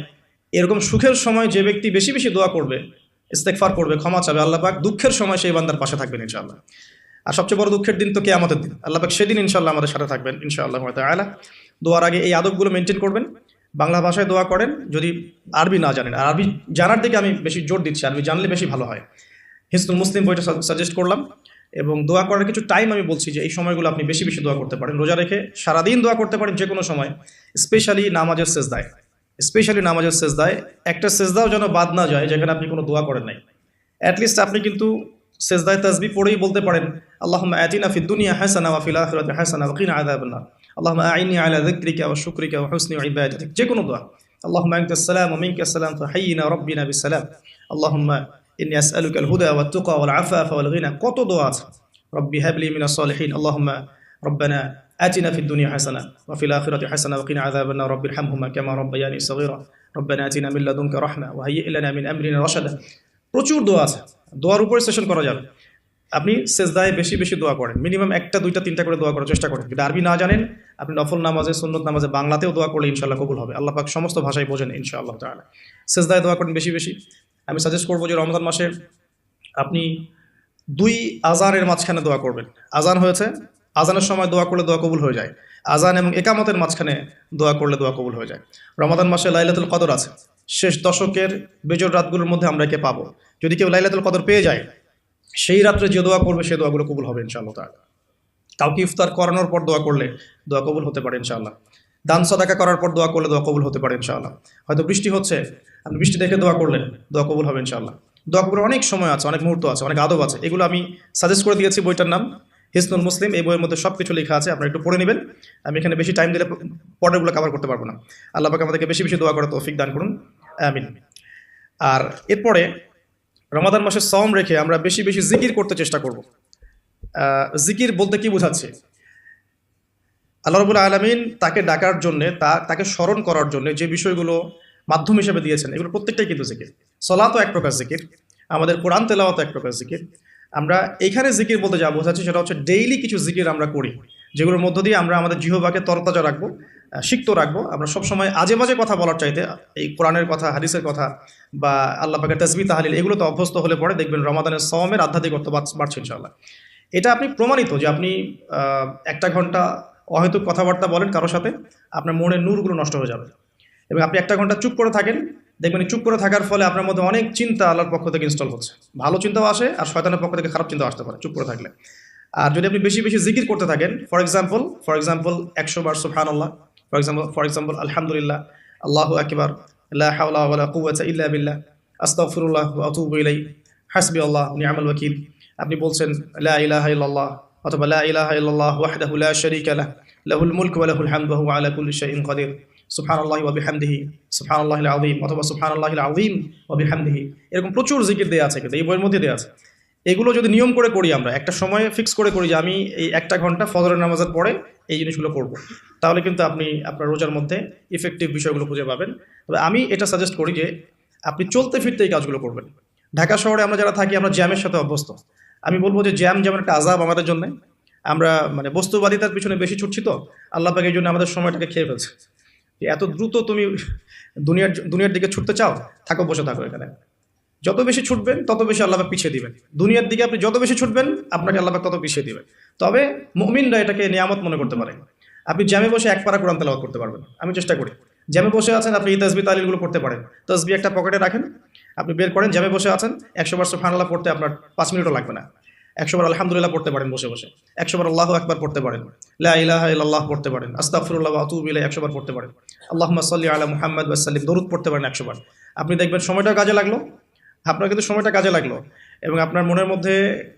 S1: এরকম সুখের সময় যে ব্যক্তি বেশি বেশি দোয়া করবে, ইস্তেগফার করবে, ক্ষমা চাবে, আল্লাহ পাক দুঃখের সময় সেই বান্দার পাশে থাকবেন ইনশাআল্লাহ। আর সবচেয়ে বড় দুঃখের দিন তো কিয়ামতের দিন, আল্লাহ পাক সেদিন ইনশাআল্লাহ আমাদের সাথে থাকবেন ইনশাআল্লাহ তাআলা। দোয়ার আগে এই আদবগুলো মেনটেন করবেন। বাংলা ভাষায় দোয়া করেন যদি আরবি না জানেন, আর আরবি জানার দিকে আমি বেশি জোর দিচ্ছি, আরবি জানলে বেশি ভালো হয়। হিসনুল মুসলিম বইটা সাজেস্ট করলাম। এবং দোয়া করার কিছু টাইম আমি বলছি যে এই সময়গুলো আপনি বেশি বেশি দোয়া করতে পারেন। রোজা রেখে সারাদিন দোয়া করতে পারেন, যে কোনো সময়, স্পেশালি নামাজের সেজদায় একটা সেজদাও যেন বাদ না যায় যেখানে আপনি কোনো দোয়া করেন নাই। অ্যাটলিস্ট আপনি কিন্তু সেজদায় তাসবিহ পড়েই বলতে পারেন, আল্লাহুম্মা আতিনা ফিদ দুনিয়া হাসানা ওয়া ফিল আখিরাতি হাসানা ওয়া কিনা আযাবান নার, আল্লাহুম্মা আইনি আলা যিকরিকা ওয়া শুকরিকা ওয়া হুসনি ইবাদাতিক, যে কোনো দোয়া। আল্লাহুম্মা আনতাস সালাম ওয়া মিনকাস সালাম ফাহাইয়িনা রাব্বিনা বিস সালাম, আল্লাহুম্মা ইন্নী আসআলুকা আল হুদা ওয়াত তুকা ওয়াল আফাফা ওয়াল গিনা, কত দোয়া আছে। রব্বি হাবলি মিনাস সালিহিন, আল্লাহুম্মা রব্বানা আতিনা ফিদ দুনিয়া হাসানা ওয়া ফিল আখিরাতি হাসানা ওয়া কিনা আযাবান নার, রব্বিরহামহুমা কামা রাব্বায়ানি সগীরা, রব্বানা আতিনা মিন লাদুনকা রাহমা ওয়া হাইয়্যি লানা মিন আমরিনা রাশাদা। প্রচুর দোয়া আছে, দোয়ার উপরে সেশন করা যাবে। আপনি সেজদায় বেশি বেশি দোয়া করেন, মিনিমাম একটা দুইটা তিনটা করে দোয়া করার চেষ্টা করেন। যদি আরবি না জানেন, আপনি নফল নামাজে, সুন্নত নামাজে বাংলাতেও দোয়া করলে ইনশাআল্লাহ কবুল হবে। আল্লাহ পাক সমস্ত ভাষায় বোঝেন ইনশাআল্লাহ তাআলা। সেজদায় দোয়া করেন বেশি বেশি। আমি সাজেস্ট করবো যে রমজান মাসে আপনি 2 আজানের মাঝখানে দোয়া করবেন। আজান হয়েছে, আজানের সময় দোয়া করলে দোয়া কবুল হয়ে যায়। আজান এবং একামতের মাঝখানে দোয়া করলে দোয়া কবুল হয়ে যায়। রমাদান মাসে লাইলাতুল কদর আছে, শেষ দশকের বেজোড় রাতগুলোর মধ্যে আমরা একে পাবো। যদি কেউ লাইলাতুল কদর পেয়ে যায়, সেই রাত্রে যে দোয়া করবে সেই দোয়াগুলো কবুল হবে ইনশাআল্লাহ তাআলা। কাউকে ইফতার করানোর পর দোয়া করলে দোয়া কবুল হতে পারে ইনশাআল্লাহ। দান সদাকা করার পর দোয়া করলে দোয়া কবুল হতে পারে ইনশাআল্লাহ। হয়তো বৃষ্টি হচ্ছে, আপনি বৃষ্টি দেখে দোয়া করলেন, দোয়া কবুল হবে ইনশাআল্লাহ। দোয়া কবুলের অনেক সময় আছে, অনেক মুহূর্ত আছে, অনেক আদব আছে, এগুলো আমি সাজেস্ট করে দিয়েছি। বইটার নাম হিসনুল মুসলিম। এই বইয়ের মধ্যে সব কিছু লেখা আছে, আপনারা একটু পড়ে নেবেন। আমি এখানে বেশি টাইম দিলে পরেরগুলো কভার করতে পারবো না। আল্লাহ পাক আমাদেরকে বেশি বেশি দোয়া করার তৌফিক দান করুন, আমিন। আর এরপরে রমাদান মাসে সওম রেখে আমরা বেশি বেশি জিকির করতে চেষ্টা করব। জিকির বলতে কি বোঝাচ্ছে? আল্লাহ রাব্বুল আলামিন তাকে ডাকার জন্যে, তাকে স্মরণ করার জন্য যে বিষয়গুলো মাধ্যম হিসেবে দিয়েছেন, এগুলো প্রত্যেকটাই কিন্তু জিকির। সলাতও এক প্রকার জিকির, আমাদের কোরআন তেলাওয়াত এক প্রকার জিকির। আমরা এইখানে জিকির বলতে যা বোঝাচ্ছি সেটা হচ্ছে ডেইলি কিছু জিকির আমরা করি, যেগুলোর মধ্য দিয়ে আমরা আমাদের জিহ্বাকে তরতাজা রাখবো, সিক্ত রাখবো। আমরা সবসময় আজে বাজে কথা বলার চাইতে এই কোরআনের কথা, হাদিসের কথা বা আল্লাহ পাকের তাসবিহ তাহলিল, এগুলো তো অভ্যস্ত হলে পরে দেখবেন রমাদানের সওমের আধ্যাত্মিকত্ব বাড়ছে ইনশাআল্লাহ। এটা আপনি প্রমাণিত যে আপনি 1 ঘন্টা অহেতুক কথাবার্তা বলেন কারোর সাথে, আপনার মনের নূরগুলো নষ্ট হয়ে যাবে। এবং আপনি 1 ঘন্টা চুপ করে থাকেন, দেখবেন চুপ করে থাকার ফলে আপনার মধ্যে অনেক চিন্তা আল্লাহর পক্ষ থেকে ইনস্টল হচ্ছে, ভালো চিন্তাও আসে আর শয়তানের পক্ষ থেকে খারাপ চিন্তাও আসতে পারে চুপ করে থাকলে। আর যদি আপনি বেশি বেশি জিকির করতে থাকেন, ফর এক্সাম্পল 100 বার সুবহানাল্লাহ, ফর এক্সাম্পল আলহামদুলিল্লাহ, আল্লাহু আকবার, লা হাওলা ওয়ালা কুওয়াতা ইল্লা বিল্লাহ, আস্তাগফিরুল্লাহ ওয়া আতুবু ইলাইহি, হাসবিয়াল্লাহু ওয়া নি'মাল ওয়াকিল। আপনি বলছেন লা ইলাহা ইল্লাল্লাহ অথবা লা ইলাহা ইল্লাল্লাহ ওয়াহদাহু লা শারীকা লাহু, লাহুল মুলকু ওয়া লাহুল হামদু ওয়া হুয়া আলা কুল্লি শাইইন কাদির, সুবহানাল্লাহি ওয়া বিহামদিহি, সুবহানাল্লাহিল আযীম অথবা সুবহানাল্লাহিল আযীম ওয়া বিহামদিহি। এরকম প্রচুর জিকির দেয়া আছে, কিন্তু এই বইয়ের মধ্যে দেয়া আছে। এগুলো যদি নিয়ম করে করি, আমরা একটা সময় ফিক্স করে করি যে আমি এই 1 ঘন্টা ফজরের নামাজের পরে এই জিনিসগুলো করব, তাহলে কিন্তু আপনি আপনার রোজার মধ্যে ইফেক্টিভ বিষয়গুলো খুঁজে পাবেন। তবে আমি এটা সাজেস্ট করি যে আপনি চলতে ফিরতে এই কাজগুলো করবেন। ঢাকা শহরে আমরা যারা থাকি, আমরা জ্যামের সাথে অভ্যস্ত। আমি বলবো যে জ্যাম যেমন একটা আযাব আমাদের জন্য, আমরা মানে বস্তুবাদিতার পিছনে বেশি ছুটছি, তো আল্লাহ পাক এই জন্য আমাদের সময়টাকে খেয়ে ফেলছে। এত দ্রুত তুমি দুনিয়ার দিকে ছুটতে চাও, থাকো, বসে থাকো এখানে। যত বেশি ছুটবেন তত বেশি আল্লাহ পাক পিছিয়ে দিবেন। দুনিয়ার দিকে আপনি যত বেশি ছুটবেন, আপনাকে আল্লাহ পাক তত পিছিয়ে দিবেন। তবে মুমিনরা এটাকে নিয়ামত মনে করতে পারে। আপনি জ্যামে বসে 1 পারা কোরআন তেলাওয়াত করতে পারবেন। আমি চেষ্টা করি, জ্যামে বসে আছেন আপনি এই তাসবিহ তাহলিলগুলো করতে পারেন। তাসবিহ একটা পকেটে রাখেন, আপনি বের করেন, জ্যামে বসে আছেন, 100 বার সুবহানাল্লাহ পড়তে আপনার 5 মিনিটও লাগবে না। 100 বার আলহামদুলিল্লাহ পড়তে পারেন বসে বসে, 100 বার আল্লাহু আকবার পড়তে পারেন, লা ইলাহা ইল্লাল্লাহ পড়তে পারেন, আস্তাগফিরুল্লাহ ওয়া আতুবু ইলাইহি 100 বার পড়তে পারেন, আল্লাহুম্মা সাল্লি আলা মুহাম্মাদ ওয়া সাল্লিম দরুদ পড়তে পারেন 100 বার। আপনি দেখবেন সময়টা কাজে লাগলো, আপনার কিন্তু সময়টা কাজে লাগলো, এবং আপনার মনের মধ্যে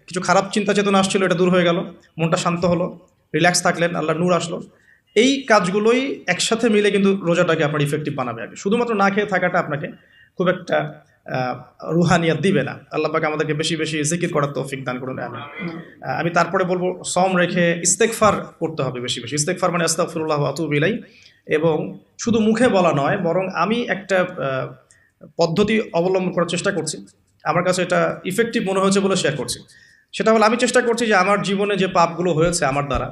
S1: কিছু খারাপ চিন্তা চেতনা আসছিল, এটা দূর হয়ে গেল, মনটা শান্ত হলো, রিল্যাক্স থাকলেন, আল্লাহর নূর আসলো। এই কাজগুলোই একসাথে মিলে কিন্তু রোজাটাকে আপনার ইফেক্টিভ বানাবে। আগে শুধুমাত্র না খেয়ে থাকাটা আপনাকে খুব একটা রুহানিয়াত দিবে না। আল্লাহ পাক আমাদেরকে বেশি বেশি জিকির করার তৌফিক দান করুন, আমিন। আমি তারপরে বলবো সওম রেখে ইস্তেগফার করতে হবে বেশি বেশি। ইস্তেগফার মানে আস্তাগফিরুল্লাহ ওয়া আতুবু ইলাইহি, এবং শুধু মুখে বলা নয়, বরং আমি একটা পদ্ধতি অবলম্বন করার চেষ্টা করছি, আমার কাছে এটা ইফেক্টিভ মনে হয়েছে বলে শেয়ার করছি। সেটা হলো, আমি চেষ্টা করছি যে আমার জীবনে যে পাপগুলো হয়েছে আমার দ্বারা,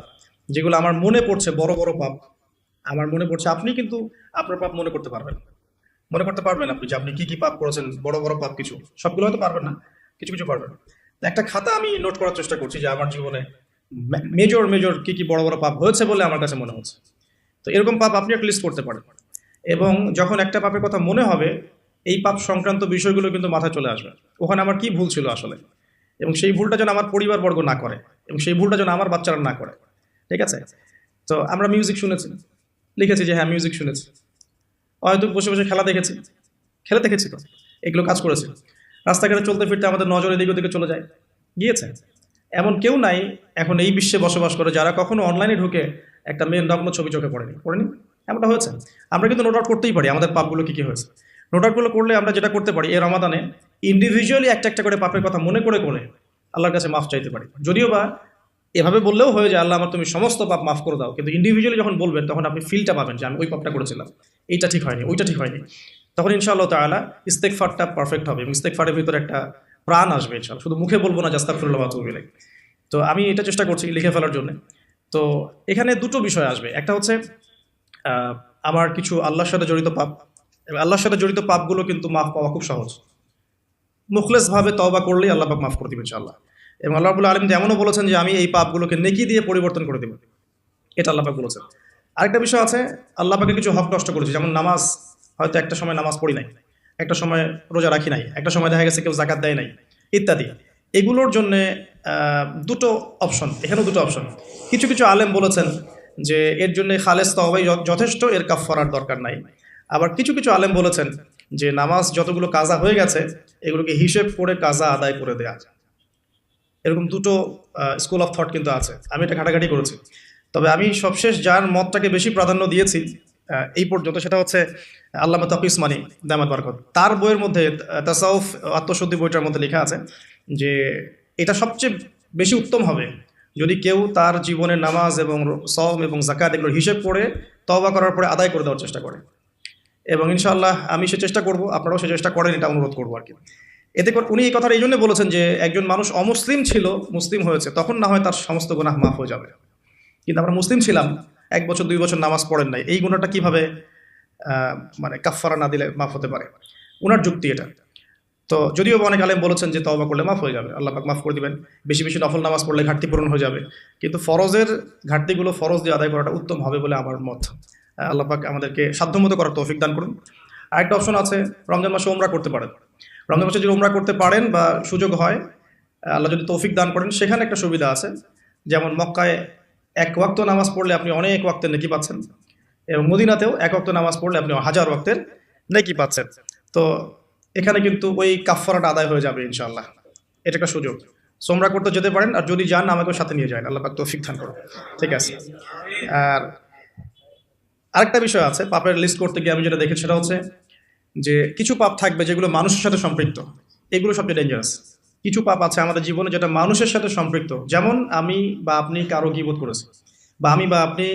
S1: যেগুলো আমার মনে পড়ছে, বড় বড় পাপ আমার মনে পড়ছে। আপনি কিন্তু আপনার পাপ মনে করতে পারবেন, আপনি যে আপনি কি কি পাপ করেছেন, বড় বড় পাপ কিছু, সবগুলো হয়তো পারবেন না, কিছু কিছু পারবেন। তো একটা খাতা আমি নোট করার চেষ্টা করছি যে আমার জীবনে মেজর মেজর কি কি বড় বড় পাপ হয়েছে বলে আমার কাছে মনে হচ্ছে। তো এরকম পাপ আপনি একটা লিস্ট করতে পারেন, এবং যখন একটা পাপের কথা মনে হবে, এই পাপ সংক্রান্ত বিষয়গুলো কিন্তু মাথায় চলে আসবে, ওখানে আমার কি ভুল ছিল আসলে, এবং সেই ভুলটা যেন আমার পরিবারবর্গ না করে, এবং সেই ভুলটা যেন আমার বাচ্চারা না করে। ঠিক আছে? তো আমরা মিউজিক শুনেছি, লিখেছি যে হ্যাঁ মিউজিক শুনেছি, হয়তো বসে বসে খেলা দেখেছি তো, এগুলো কাজ করেছে। রাস্তাঘাটে চলতে ফিরতে আমাদের নজর এদিকে ওদিকে চলে যায়, গিয়েছে। এমন কেউ নাই এখন এই বিশ্বে বসবাস করে যারা কখনো অনলাইনে ঢুকে একটা মেয়ের নগ্ন ছবি চোখে পড়েনি। এমনটা হয়েছে। আমরা কিন্তু নোট আউট করতেই পারি আমাদের পাপগুলো কী কী হয়েছে। নোট আউটগুলো করলে আমরা যেটা করতে পারি, এই রমাদানে ইন্ডিভিজুয়ালি একটা একটা করে পাপের কথা মনে করে আল্লাহর কাছে মাফ চাইতে পারি। যদিও বা এভাবে বললেও হয়ে যায়, আল্লাহ আমার তুমি সমস্ত পাপ মাফ করে দাও, কিন্তু ইন্ডিভিজুয়ালি যখন বলবেন তখন আপনি ফিলটা পাবেন যে আমি ওই পাপটা করেছিলাম, এইটা ঠিক হয়নি, ওইটা ঠিক হয়নি। তখন ইনশাআল্লাহ তাআলা ইস্তেগফারটা পারফেক্ট হবে, এবং ইস্তেগফারের ভিতরে একটা প্রাণ আসবে ইনশাআল্লাহ। শুধু মুখে বলবো না যে আস্তাগফিরুল্লাহ ওয়া আতুবু ইলাইহি। তো আমি এটা চেষ্টা করছি লিখে ফেলার জন্য। তো এখানে দুটো বিষয় আসবে, একটা হচ্ছে আমার কিছু আল্লাহর সাথে জড়িত পাপ, এবং আল্লাহর সাথে জড়িত পাপগুলো কিন্তু মাফ পাওয়া খুব সহজ। মুখলেসভাবে তওবা করলেই আল্লাহ পাক মাফ করে দিবেন ইনশাআল্লাহ। এবং আল্লাহ রাব্বুল আলামিন এমনও বলেছেন যে আমি এই পাপগুলোকে নেকি দিয়ে পরিবর্তন করে দেব, এটা আল্লাহ পাক বলেছেন। আরেকটা বিষয় আছে, আল্লাহ পাকের কিছু হক নষ্ট করেছি, যেমন নামাজ, হয়তো একটা সময় নামাজ পড়ি নাই, একটা সময় রোজা রাখি নাই, একটা সময় দেখা গেছে কেউ যাকাত দেয় নাই, ইত্যাদি। এগুলোর জন্যে দুটো অপশন, এখানেও দুটো অপশন। কিছু কিছু আলেম বলেছেন যে এর জন্য খালেস তওবাই যথেষ্ট, এর কাফফারার দরকার নাই। আবার কিছু কিছু আলেম বলেছেন যে নামাজ যতগুলো কাজা হয়ে গেছে এগুলোকে হিসেব করে কাজা আদায় করে দেয়া। এরকম দুটো স্কুল অফ থট কিন্তু আছে, আমি এটা ঘাটাঘাটি করেছি। তবে আমি সবশেষ যার মতটাকে বেশি প্রাধান্য দিয়েছি এই পর্যন্ত, সেটা হচ্ছে আল্লামা তাকি উসমানী দামাত বারাকাত। তার বইয়ের মধ্যে তাসাউফ আত্মশুদ্ধি বইটার মধ্যে লেখা আছে যে এটা সবচেয়ে বেশি উত্তম হবে যদি কেউ তার জীবনের নামাজ এবং সওম এবং যাকাত এগুলোর হিসেব করে তওবা করার পরে আদায় করে দেওয়ার চেষ্টা করে। এবং ইনশাআল্লাহ আমি সে চেষ্টা করব, আপনারাও সে চেষ্টা করেন, এটা অনুরোধ করবো আর কি। এতে করে উনি এই কথাটা এই জন্য বলেছেন যে একজন মানুষ অমুসলিম ছিল, মুসলিম হয়েছে, তখন না হয় তার সমস্ত গুনাহ মাফ হয়ে যাবে। কিন্তু আমরা মুসলিম ছিলাম, 1 বছর 2 বছর নামাজ পড়েন নাই, এই গুনাহটা কিভাবে মানে কাফফারা না দিলে মাফ হতে পারে? উনার যুক্তি এটা। তো যদিও অনেক আলেম বলেছেন যে তওবা করলে মাফ হয়ে যাবে, আল্লাহ পাক মাফ করে দিবেন, বেশি বেশি নফল নামাজ পড়লে ঘাটতি পূরণ হয়ে যাবে, কিন্তু ফরজের ঘাটতিগুলো ফরজ দিয়ে আদায় করাটা উত্তম হবে বলে আমার মত। আল্লাহ পাক আমাদেরকে সাধ্যমতো করার তৌফিক দান করুন। আরেকটা অপশন আছে, রমজান মাসে উমরা করতে পারেন। রমজান মাসে যদি উমরা করতে পারেন বা সুযোগ হয়, আল্লাহ যদি তৌফিক দান করেন, সেখানে একটা সুবিধা আছে, যেমন মক্কায় 1 ওয়াক্ত নামাজ পড়লে আপনি অনেক ওয়াক্তের নেকি পাচ্ছেন, এবং মদিনাতেও 1 ওয়াক্ত নামাজ পড়লে আপনি 1000 ওয়াক্তের নেকি পাচ্ছেন। তো এখানে কিন্তু ওই কাফফারাটা আদায় হয়ে যাবে ইনশাআল্লাহ। এটা একটা সুযোগ, সোমরা করতে যেতে পারেন, আর যদি যান আমাকে সাথে নিয়ে যায়, আল্লাহ পাক তৌফিক দান করুন। ঠিক আছে। আর আরেকটা বিষয় আছে, পাপের লিস্ট করতে গিয়ে আমি যেটা দেখেছি সেটা হচ্ছে যে কিছু পাপ থাকবে যেগুলো মানুষের সাথে সম্পৃক্ত, এগুলো সবচেয়ে ডেঞ্জারাস। কিছু পাপ আছে আমাদের জীবনে যেটা মানুষের সাথে সম্পৃক্ত, যেমন আমি বা আপনি কারো গীবত করেছি, বা আমি বা আপনি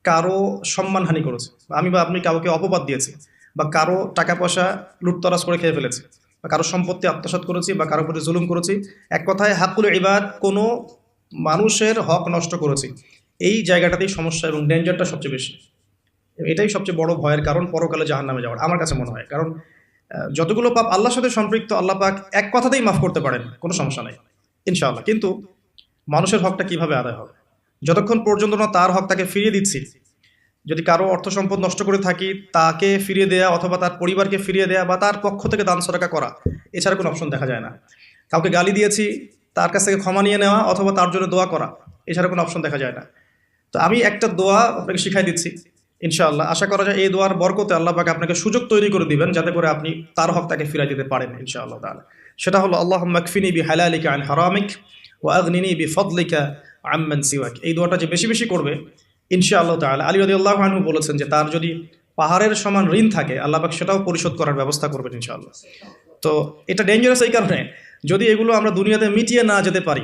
S1: কারো সম্মানহানি করেছি, বা আমি বা আপনি কাউকে অপবাদ দিয়েছি, বা কারো টাকা পয়সা লুটতরাজ করে খেয়ে ফেলেছি, বা কারো সম্পত্তি আত্মসাৎ করেছি, বা কারো প্রতি জুলুম করেছি। এক কথায় হাকুল ইবাদ, কোনো মানুষের হক নষ্ট করেছি। এই জায়গাটাতেই সমস্যা এবং ডেঞ্জারটা সবচেয়ে বেশি। এটাই সবচেয়ে বড় ভয়ের কারণ পরকালে জাহান্নামে যাওয়ার, আমার কাছে মনে হয়। কারণ যতগুলো পাপ আল্লাহর সাথে সম্পৃক্ত, আল্লাহ পাক এক কথাতেই মাফ করতে পারেন, কোনো সমস্যা নাই ইনশাআল্লাহ। কিন্তু মানুষের হকটা কিভাবে আদায় হবে? যতক্ষণ পর্যন্ত না তার হক তাকে ফিরিয়ে দিচ্ছি, যদি কারো অর্থ সম্পদ নষ্ট করে থাকি, তাকে ফিরিয়ে দেয়া অথবা তার পরিবারকে ফিরিয়ে দেয়া বা তার পক্ষ থেকে দান সদকা করা, এছাড়া কোনো অপশন দেখা যায় না। কাউকে গালি দিয়েছি, তার কাছ থেকে ক্ষমা নিয়ে নেওয়া অথবা তার জন্য দোয়া করা, এছাড়া কোনো অপশন দেখা যায় না। তো আমি একটা দোয়া আপনাকে শিখাই দিচ্ছি ইনশাআল্লাহ। আশা করা যায় এই দোয়ার বরকতে আল্লাহ পাক আপনাকে সুযোগ তৈরি করে দিবেন যাতে করে আপনি তার হক তাকে ফিরিয়ে দিতে পারেন ইনশাআল্লাহ তাআলা। সেটা হলো আল্লাহুম্মা কফিনি বিহালালিকা আন হারামিক ওয়া আগনিনি বিফদলিকা আম্মান সিওয়াক। এই দোয়াটা যে বেশি বেশি করবে ইনশাআল্লাহ তাআলা, আলী রাদিয়াল্লাহু আনহু বলেছেন যে তার যদি পাহাড়ের সমান ঋণ থাকে, আল্লাহ পাক সেটাও পরিশোধ করার ব্যবস্থা করবেন ইনশাআল্লাহ। তো এটা ডেঞ্জারাস এই কারণে, যদি এগুলো আমরা দুনিয়াতে মিটিয়ে না যেতে পারি,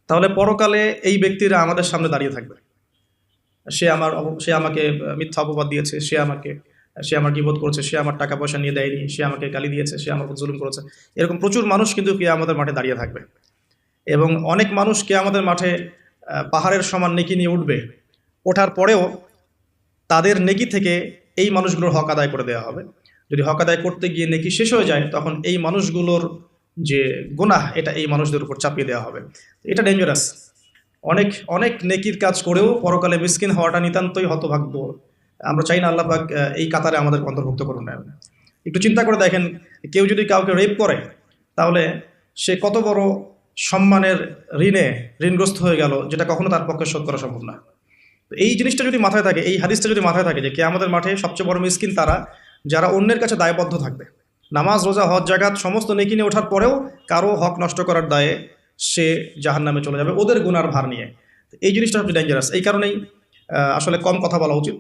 S1: তাহলে পরকালে এই ব্যক্তিরা আমাদের সামনে দাঁড়িয়ে থাকবে। সে আমাকে মিথ্যা অপবাদ দিয়েছে, সে আমার গীবত করেছে, সে আমার টাকা পয়সা নিয়ে দেয়নি, সে আমাকে গালি দিয়েছে, সে আমার উপর জুলুম করেছে। এরকম প্রচুর মানুষ কিন্তু কিয়ামতের মাঠে দাঁড়িয়ে থাকবে, এবং অনেক মানুষ কিয়ামতের মাঠে পাহাড়ের সমান নেকি নিয়ে উঠবে। ওঠার পরেও তাদের নেকি থেকে এই মানুষগুলোর হক আদায় করে দেওয়া হবে। যদি হক আদায় করতে গিয়ে নেকি শেষ হয়ে যায়, তখন এই মানুষগুলোর যে গুনাহ, এটা এই মানুষদের উপর চাপিয়ে দেওয়া হবে। এটা ডেঞ্জারাস। অনেক অনেক নেকির কাজ করেও পরকালে মিসকিন হওয়াটা নিতান্তই হতভাগ্য। আমরা চাই না আল্লাহ পাক এই কাতারে আমাদের অন্তর্ভুক্ত করুন না। একটু চিন্তা করে দেখেন, কেউ যদি কাউকে রেপ করে, তাহলে সে কত বড় সম্মানের ঋণগ্রস্ত হয়ে গেল, যেটা কখনো তার পক্ষে শোধ করা সম্ভব না। তো এই জিনিসটা যদি মাথায় থাকে, এই হাদিসটা যদি মাথায় থাকে যে কিয়ামতের মাঠে সবচেয়ে বড় মিসকিন তারা যারা অন্যের কাছে দায়বদ্ধ থাকবে, নামাজ রোজা হজ জাকাত সমস্ত নেকি নিয়ে ওঠার পরেও কারো হক নষ্ট করার দায়ে সে জাহান্নামে চলে যাবে ওদের গুনার ভার নিয়ে। এই জিনিসটা সবচেয়ে ডেঞ্জারাস। এই কারণেই আসলে কম কথা বলা উচিত,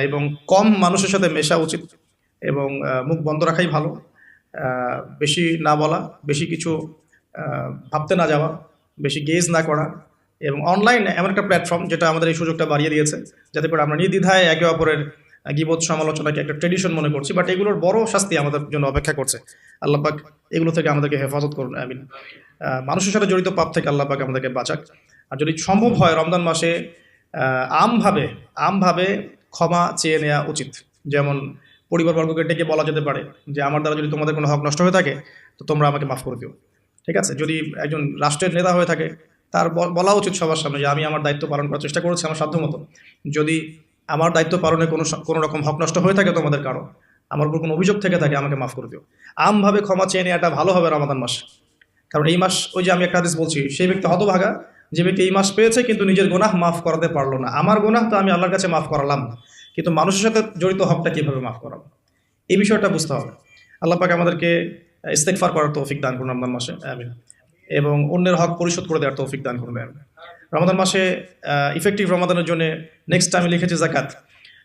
S1: এবং কম মানুষের সাথে মেশা উচিত, এবং মুখ বন্ধ রাখাই ভালো। বেশি না বলা, বেশি কিছু ভাবতে না যাওয়া, বেশি গেজ না করা। এবং অনলাইন এমন একটা প্ল্যাটফর্ম যেটা আমাদের এই সুযোগটা বাড়িয়ে দিয়েছে, যাতে করে আমরা নির্দ্বিধায় একে অপরের গীবত সমালোচনাকে একটা ট্রেডিশন মনে করছি, বাট এগুলোর বড় শাস্তি আমাদের জন্য অপেক্ষা করছে। আল্লাহ পাক এগুলো থেকে আমাদেরকে হেফাজত করুন, আমিন। মানুষের সাথে জড়িত পাপ থেকে আল্লাহ পাক আমাদেরকে বাঁচাক। আর যদি সম্ভব হয় রমজান মাসে আমভাবে ক্ষমা চেয়ে নেওয়া উচিত। যেমন পরিবারবর্গকে ডেকে বলা যেতে পারে যে আমার দ্বারা যদি তোমাদের কোনো হক নষ্ট হয়ে থাকে, তো তোমরা আমাকে মাফ করে দিও। ঠিক আছে। যদি একজন রাষ্ট্রের নেতা হয়ে থাকে, তার বলা উচিত সবার সামনে যে আমি আমার দায়িত্ব পালন করার চেষ্টা করেছি আমার সাধ্যমতো। যদি আমার দায়িত্ব পালনে কোনো রকম হক নষ্ট হয়ে থাকে তোমাদের কারো, আমার উপর কোনো অভিযোগ থেকে থাকে, আমাকে মাফ করে দিও। আমভাবে ক্ষমা চেয়ে নেওয়াটা ভালো হবে রমাদান মাস। কারণ এই মাস, ওই যে আমি একটা হাদিস বলছি, সেই ব্যক্তি হতভাগা যে ব্যক্তি এই মাস পেয়েছে কিন্তু নিজের গুনাহ মাফ করাতে পারলো না। আমার গুনাহ তো আমি আল্লাহর কাছে মাফ করালাম, কিন্তু মানুষের সাথে জড়িত হকটা কিভাবে মাফ করাবো, এই বিষয়টা বুঝতে হবে। আল্লাহ পাক আমাদেরকে ইস্তেগফার করার তৌফিক দান করুন রমজান মাসে, আমিন। এবং অন্যের হক পরিশোধ করে দেওয়ার তৌফিক দান করুন, আমিন। রমাদান মাসে ইফেক্টিভ রমাদানের জন্য নেক্সট আমি লিখেছি জাকাত,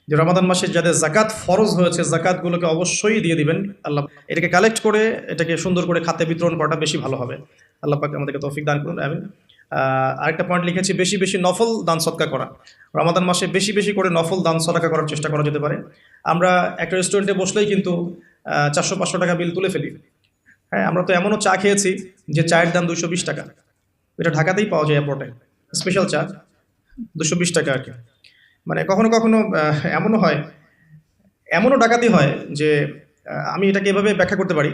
S1: যে রমাদান মাসে যাদের জাকাত ফরজ হয়েছে জাকাতগুলোকে অবশ্যই দিয়ে দিবেন। আল্লাহ এটাকে কালেক্ট করে এটাকে সুন্দর করে খাতে বিতরণ করাটা বেশি ভালো হবে। আল্লাহ পাক আমাদেরকে তৌফিক দান করুন, আমিন। আরেকটা পয়েন্ট লিখেছি, বেশি বেশি নফল দান সদকা করা। রমাদান মাসে বেশি বেশি করে নফল দান সদকা করার চেষ্টা করা যেতে পারে। আমরা একটা রেস্টুরেন্টে বসলেই কিন্তু 400-500 টাকা বিল তুলে ফেলি। হ্যাঁ, আমরা তো এমনও চা খেয়েছি যে চায়ের দাম 220 টাকা। এটা ঢাকাতেই পাওয়া যায় এয়ারপোর্টে, স্পেশাল চা 220 টাকা আর কি। মানে কখনো কখনো এমনও হয়, এমনও ডাকাতি হয় যে আমি এটাকে এভাবে ব্যাখ্যা করতে পারি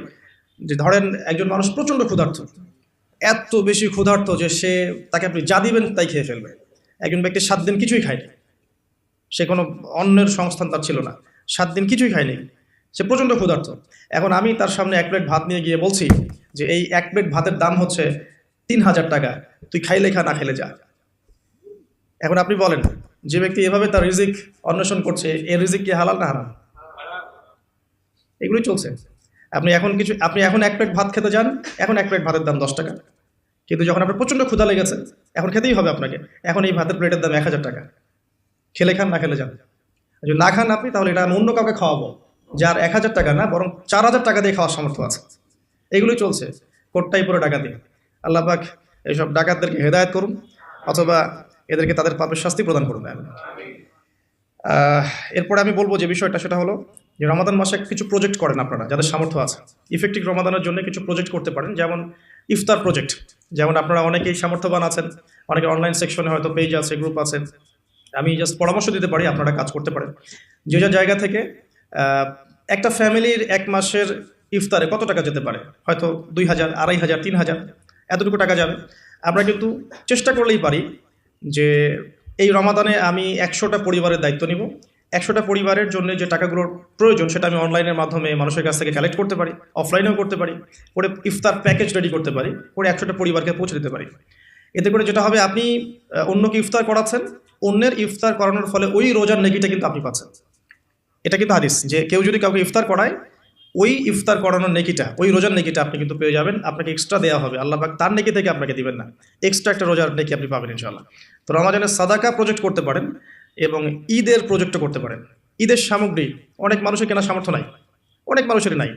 S1: যে ধরেন একজন মানুষ প্রচণ্ড ক্ষুধার্ত, এত বেশি ক্ষুধার্ত যে তাকে আপনি যা দিবেন তাই খেয়ে ফেলবে। একজন ব্যক্তি 7 দিন কিছুই খায়নি, সে কোনো অন্যের সংস্থান তার ছিল না, 7 দিন কিছুই খায়নি, সে প্রচণ্ড ক্ষুধার্ত। এখন আমি তার সামনে 1 প্লেট ভাত নিয়ে গিয়ে বলছি যে এই 1 প্লেট ভাতের দাম হচ্ছে 3000 টাকা, তুই খাইলে খা, না খেলে যা। এখন আপনি বলেন, যে ব্যক্তি এভাবে তার রিজিক অন্বেষণ করছে, এর রিজিক কি হালাল না হারাম? এগুলোই চলছে। আপনি এখন 1 প্লেট ভাত খেতে যান, এখন 1 প্লেট ভাতের দাম 10 টাকা, কিন্তু যখন আপনার প্রচণ্ড ক্ষুধা লেগেছে, এখন খেতেই হবে আপনাকে, এখন এই ভাতের প্লেটের দাম 1000 টাকা। খেলে খান, না খেলে যান। যদি না খান আপনি, তাহলে এটা আমি অন্য কাউকে খাওয়াবো যার 1000 টাকা না বরং 4000 টাকা দিয়ে খাওয়ার সামর্থ্য আছে। এগুলোই চলছে, কোটটাই পুরো ডাকাতি। আল্লাহ পাক এইসব ডাকাতদেরকে হেদায়েত করুন, অথবা এদেরকে তাদের পাপের শাস্তি প্রদান করুন। এরপরে আমি বলবো যে বিষয়টা, সেটা হলো যে রমাদান মাসে কিছু প্রজেক্ট করেন আপনারা যাদের সামর্থ্য আছে। ইফেক্টিভ রমাদানের জন্য কিছু প্রজেক্ট করতে পারেন, যেমন ইফতার প্রজেক্ট। যেমন আপনারা অনেকেই সামর্থ্যবান আছেন, অনেকের অনলাইন সেকশনে হয়তো পেজ আছে, গ্রুপ আছে। আমি জাস্ট পরামর্শ দিতে পারি, আপনারা কাজ করতে পারেন। যে যে জায়গা থেকে একটা ফ্যামিলির 1 মাসের ইফতারে কত টাকা যেতে পারে, হয়তো 2000, 2500, 3000, এতটুকু টাকা যাবে। আমরা কিন্তু চেষ্টা করলেই পারি যে এই রমাদানে আমি 100টা পরিবারের দায়িত্ব নিব। 100টা পরিবারের জন্য যে টাকাগুলোর প্রয়োজন সেটা আমি অনলাইনের মাধ্যমে মানুষের কাছ থেকে কালেক্ট করতে পারি, অফলাইনেও করতে পারি, করে ইফতার প্যাকেজ রেডি করতে পারি, করে 100টা পরিবারকে পৌঁছে দিতে পারি। এতে করে যেটা হবে, আপনি অন্যকে ইফতার করাচ্ছেন, অন্যের ইফতার করানোর ফলে ওই রোজার নেকিটা কিন্তু আপনি পাচ্ছেন। এটা কিন্তু হাদিস, যে কেউ যদি কাউকে ইফতার করায়, ওই ইফতার করানোর নেকিটা, ওই রোজার নেকিটা আপনি কিন্তু পেয়ে যাবেন। আপনাকে এক্সট্রা দেওয়া হবে, আল্লাহ পাক তার নেকি থেকে আপনাকে দিবেন না, এক্সট্রা একটা রোজার নেকি আপনি পাবেন ইনশাআল্লাহ। তো রমাজানের সাদাকা প্রজেক্ট করতে পারেন এবং ঈদের প্রজেক্টও করতে পারেন। ঈদের সামগ্রী অনেক মানুষের কেনার সামর্থ্য নাই, অনেক মানুষেরই নাই।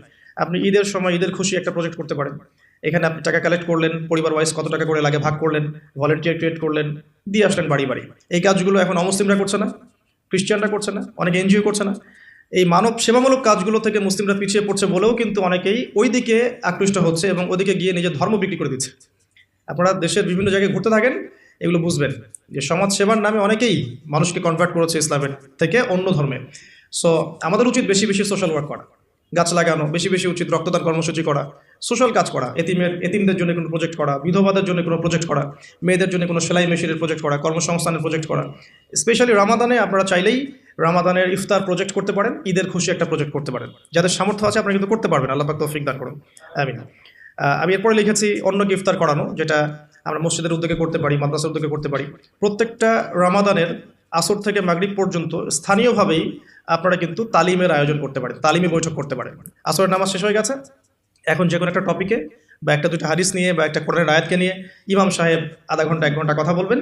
S1: আপনি ঈদের সময় ঈদের খুশি একটা প্রজেক্ট করতে পারেন। এখানে আপনি টাকা কালেক্ট করলেন, পরিবার ওয়াইজ কত টাকা করে লাগে ভাগ করলেন, ভলেন্টিয়ার ক্রিয়েট করলেন, দিয়ে আসলেন বাড়ি বাড়ি। এই কাজগুলো এখন অমুসলিমরা করছে না, খ্রিস্টানরা করছে না, অনেকে এনজিও করছে না। এই মানব সেবামূলক কাজগুলো থেকে মুসলিমরা পিছিয়ে পড়ছে বলেও কিন্তু অনেকেই ওই দিকে আকৃষ্ট হচ্ছে এবং ওদিকে গিয়ে নিজের ধর্ম বিক্রি করে দিচ্ছে। আপনারা দেশের বিভিন্ন জায়গায় ঘুরতে থাকেন, এগুলো বুঝবেন যে সমাজ সেবার নামে অনেকেই মানুষকে কনভার্ট করেছে ইসলামের থেকে অন্য ধর্মে। সো আমাদের উচিত বেশি বেশি সোশ্যাল ওয়ার্ক করা, গাছ লাগানো, বেশি বেশি উচিত রক্তদান কর্মসূচি করা, সোশ্যাল কাজ করা, এতিমদের জন্য কোনো প্রজেক্ট করা, বিধবাদের জন্য কোনো প্রজেক্ট করা, মেয়েদের জন্য কোনো সেলাই মেশিনের প্রজেক্ট করা, কর্মসংস্থানের প্রজেক্ট করা। স্পেশালি রমাদানে আপনারা চাইলেই রমাদানের ইফতার প্রজেক্ট করতে পারেন, ঈদের খুশি একটা প্রজেক্ট করতে পারেন। যাদের সামর্থ্য আছে আপনারা কিন্তু করতে পারবেন, আল্লাহ পাক তৌফিক দান করুন, আমিন। আমি এরপরে লিখেছি অন্যকে ইফতার করানো, যেটা আমরা মসজিদের উদ্যোগে করতে পারি, মাদ্রাসার উদ্যোগে করতে পারি। প্রত্যেকটা রমাদানের আসর থেকে মাগরিব পর্যন্ত স্থানীয়ভাবেই আপনারা কিন্তু তালিমের আয়োজন করতে পারেন, তালিমি বৈঠক করতে পারেন। আসরের নামাজ শেষ হয়ে গেছে, এখন যে কোনো একটা টপিকে বা একটা দুটো হাদিস নিয়ে বা একটা কোরআনের আয়াতকে নিয়ে ইমাম সাহেব আধা ঘন্টা 1 ঘন্টা কথা বলবেন,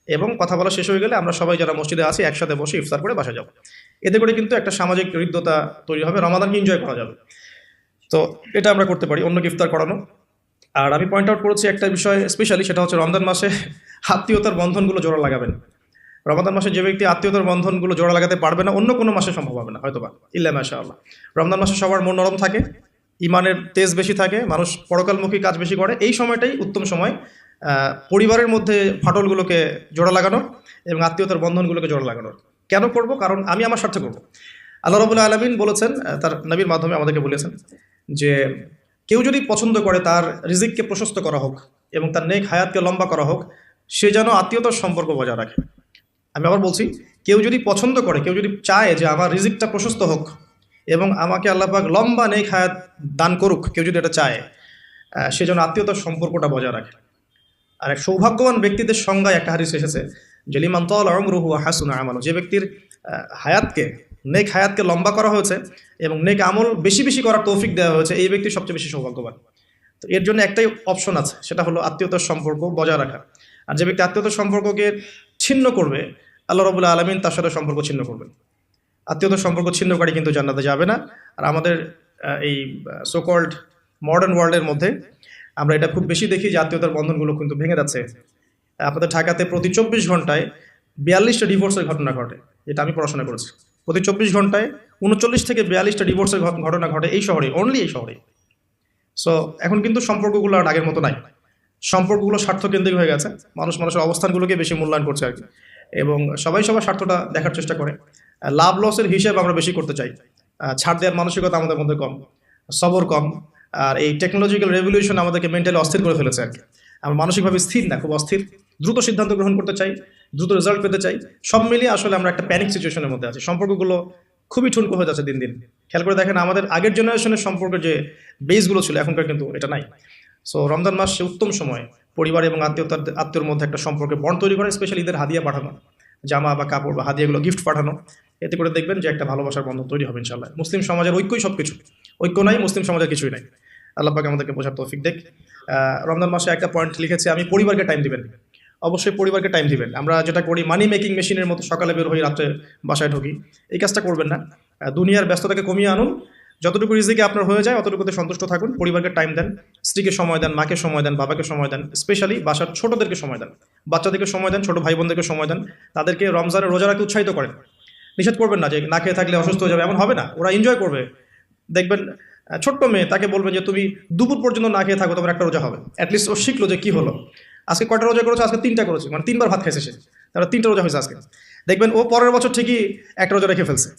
S1: এবং কথা বলা শেষ হয়ে গেলে আমরা সবাই যারা মসজিদে আছি একসাথে বসে ইফতার করে বাসা যাব। এতে করে কিন্তু একটা সামাজিক হৃদ্যতা তৈরি হবে, রমাদানকে এনজয় করা যাবে। তো এটা আমরা করতে পারি, অন্যকে ইফতার করানো। আর আমি পয়েন্ট আউট করেছি একটা বিষয় স্পেশালি, সেটা হচ্ছে রমজান মাসে আত্মীয়তার বন্ধনগুলো জোড়া লাগাবেন। রমাদান মাসে যে ব্যক্তি আত্মীয়তার বন্ধনগুলো জোড়া লাগাতে পারবে না, অন্য কোনো মাসে সম্ভব হবে না হয়তো বা, ইল্লা মাশাআল্লাহ। রমজান মাসে সবার মন নরম থাকে, ইমানের তেজ বেশি থাকে, মানুষ পরকালমুখী কাজ বেশি করে। এই সময়টাই উত্তম সময় পরিবারের মধ্যে ফাটলগুলোকে জোড়া লাগানোর এবং আত্মীয়তার বন্ধনগুলোকে জোড়া লাগানোর। কেন করব? কারণ আমি আমার স্বার্থে করব। আল্লাহ রাব্বুল আলামিন বলেছেন, তার নবীর মাধ্যমে আমাদেরকে বলেছেন যে কেউ যদি পছন্দ করে তার রিজিককে প্রশস্ত করা হোক এবং তার নেক হায়াতকে লম্বা করা হোক, সে যেন আত্মীয়তার সম্পর্ক বজায় রাখে। আমি আবার বলছি, কেউ যদি পছন্দ করে, কেউ যদি চায় যে আমার রিজিকটা প্রশস্ত হোক এবং আমাকে আল্লাহ পাক লম্বা নেক হায়াত দান করুক, কেউ যদি এটা চায়, সে যেন আত্মীয়তার সম্পর্কটা বজায় রাখে। আর এক সৌভাগ্যবান ব্যক্তিদের সংজ্ঞায় একটা হাদিস এসেছে যে লিমান তালা উমরুহু ওয়া হাসুনা আমালু, যে ব্যক্তির হায়াতকে নেক হায়াতকে লম্বা করা হয়েছে এবং নেক আমল বেশি বেশি করার তৌফিক দেওয়া হয়েছে, এই ব্যক্তি সবচেয়ে বেশি সৌভাগ্যবান। তো এর জন্য একটাই অপশন আছে, সেটা হলো আত্মীয়তার সম্পর্ক বজায় রাখা। আর যে ব্যক্তি আত্মীয়তার সম্পর্ককে ছিন্ন করবে, আল্লাহ রাব্বুল আলামিন তার সাথে সম্পর্ক ছিন্ন করবেন। আত্মীয়তার সম্পর্ক ছিন্নকারী কিন্তু জান্নাতে যাবে না। আর আমাদের এই সোকল্ড মডার্ন ওয়ার্ল্ডের মধ্যে আমরা এটা খুব বেশি দেখি যে আত্মীয়তার বন্ধনগুলো কিন্তু ভেঙে যাচ্ছে। আপনাদের ঢাকাতে প্রতি 24 ঘন্টায় 42টা ডিভোর্সের ঘটনা ঘটে, যেটা আমি পড়াশোনা করেছি। প্রতি 24 ঘন্টায় 39 থেকে 42টা ডিভোর্সের ঘটনা ঘটে এই শহরে, অনলি এই শহরে। সো এখন কিন্তু সম্পর্কগুলো আর আগের মতো নাই, সম্পর্কগুলো স্বার্থকেন্দ্রিক হয়ে গেছে। মানুষের অবস্থানগুলোকে বেশি মূল্যায়ন করছে আর কি, এবং সবাই সবার স্বার্থটা দেখার চেষ্টা করে। লাভ লসের হিসাব আমরা বেশি করতে চাই, ছাড় দেওয়ার মানসিকতা আমাদের মধ্যে কম, সবর কম। আর এই টেকনোলজিক্যাল রেভলিউশন আমাদেরকে মেন্টালি অস্থির করে ফেলেছে আর কি। আমরা মানসিকভাবে স্থির না, খুব অস্থির, দ্রুত সিদ্ধান্ত গ্রহণ করতে চাই, দ্রুত রেজাল্ট পেতে চাই। সব মিলিয়ে আসলে আমরা একটা প্যানিক সিচুয়েশনের মধ্যে আছি। সম্পর্কগুলো খুবই ঠুনকো হয়ে যাচ্ছে দিন দিন। খেয়াল করে দেখেন আমাদের আগের জেনারেশনের সম্পর্কের যে বেসগুলো ছিল এখনকার কিন্তু এটা নাই। সো রমজান মাস সে উত্তম সময় পরিবার এবং আত্মীয়র মধ্যে একটা সম্পর্কে বন্ড তৈরি করা, স্পেশালি ঈদের হাদিয়া পাঠানো, জামা বা কাপড় বা হাদিয়াগুলো গিফট পাঠানো। এতে করে দেখবেন যে একটা ভালোবাসার বন্ধন তৈরি হবে ইনশাআল্লাহ। মুসলিম সমাজের ঐক্যই সব কিছু, ঐক্য নাই মুসলিম সমাজের কিছুই নাই। আল্লাহ পাক আমাদেরকে বোঝার তৌফিক দেখ। রমজান মাসে একটা পয়েন্ট লিখেছে, আমি পরিবারকে টাইম দিবেন। অবশ্যই পরিবারকে টাইম দিবেন। আমরা যেটা করি মানি মেকিং মেশিনের মতো সকালে বের হই, রাত্রে বাসায় ঢুকি, এই কাজটা করবেন না। দুনিয়ার ব্যস্ততাকে কমিয়ে আনুন, যতটুকু রিজিকে আপনার হয়ে যায় অতটুকুতে সন্তুষ্ট থাকুন। পরিবারকে টাইম দেন, স্ত্রীকে সময় দেন, মাকে সময় দেন, বাবাকে সময় দেন, স্পেশালি বাসার ছোটদেরকে সময় দেন, বাচ্চাদেরকে সময় দেন, ছোট ভাই বোনদেরকে সময় দেন। তাদেরকে রমজানের রোজা রাখতে উৎসাহিত করেন। নিষেধ করবেন না যে না খেয়ে থাকলে অসুস্থ হয়ে যাবে, এমন হবে না। ওরা এনজয় করবে। দেখবেন ছোট্ট মেয়ে, তাকে বলবেন যে তুমি দুপুর পর্যন্ত না খেয়ে থাকো, তোমার একটা রোজা হবে। অ্যাটলিস্ট ও শিখলো যে কি হলো, আজকে কয়টা রোজা করেছে, আজকে 3টা করেছে, মানে 3বার ভাত খাইছে সে, তারপরে 3টা রোজা হয়েছে আজকে। দেখবেন ও পরের বছর ঠিকই একটা রোজা রেখে ফেলছে।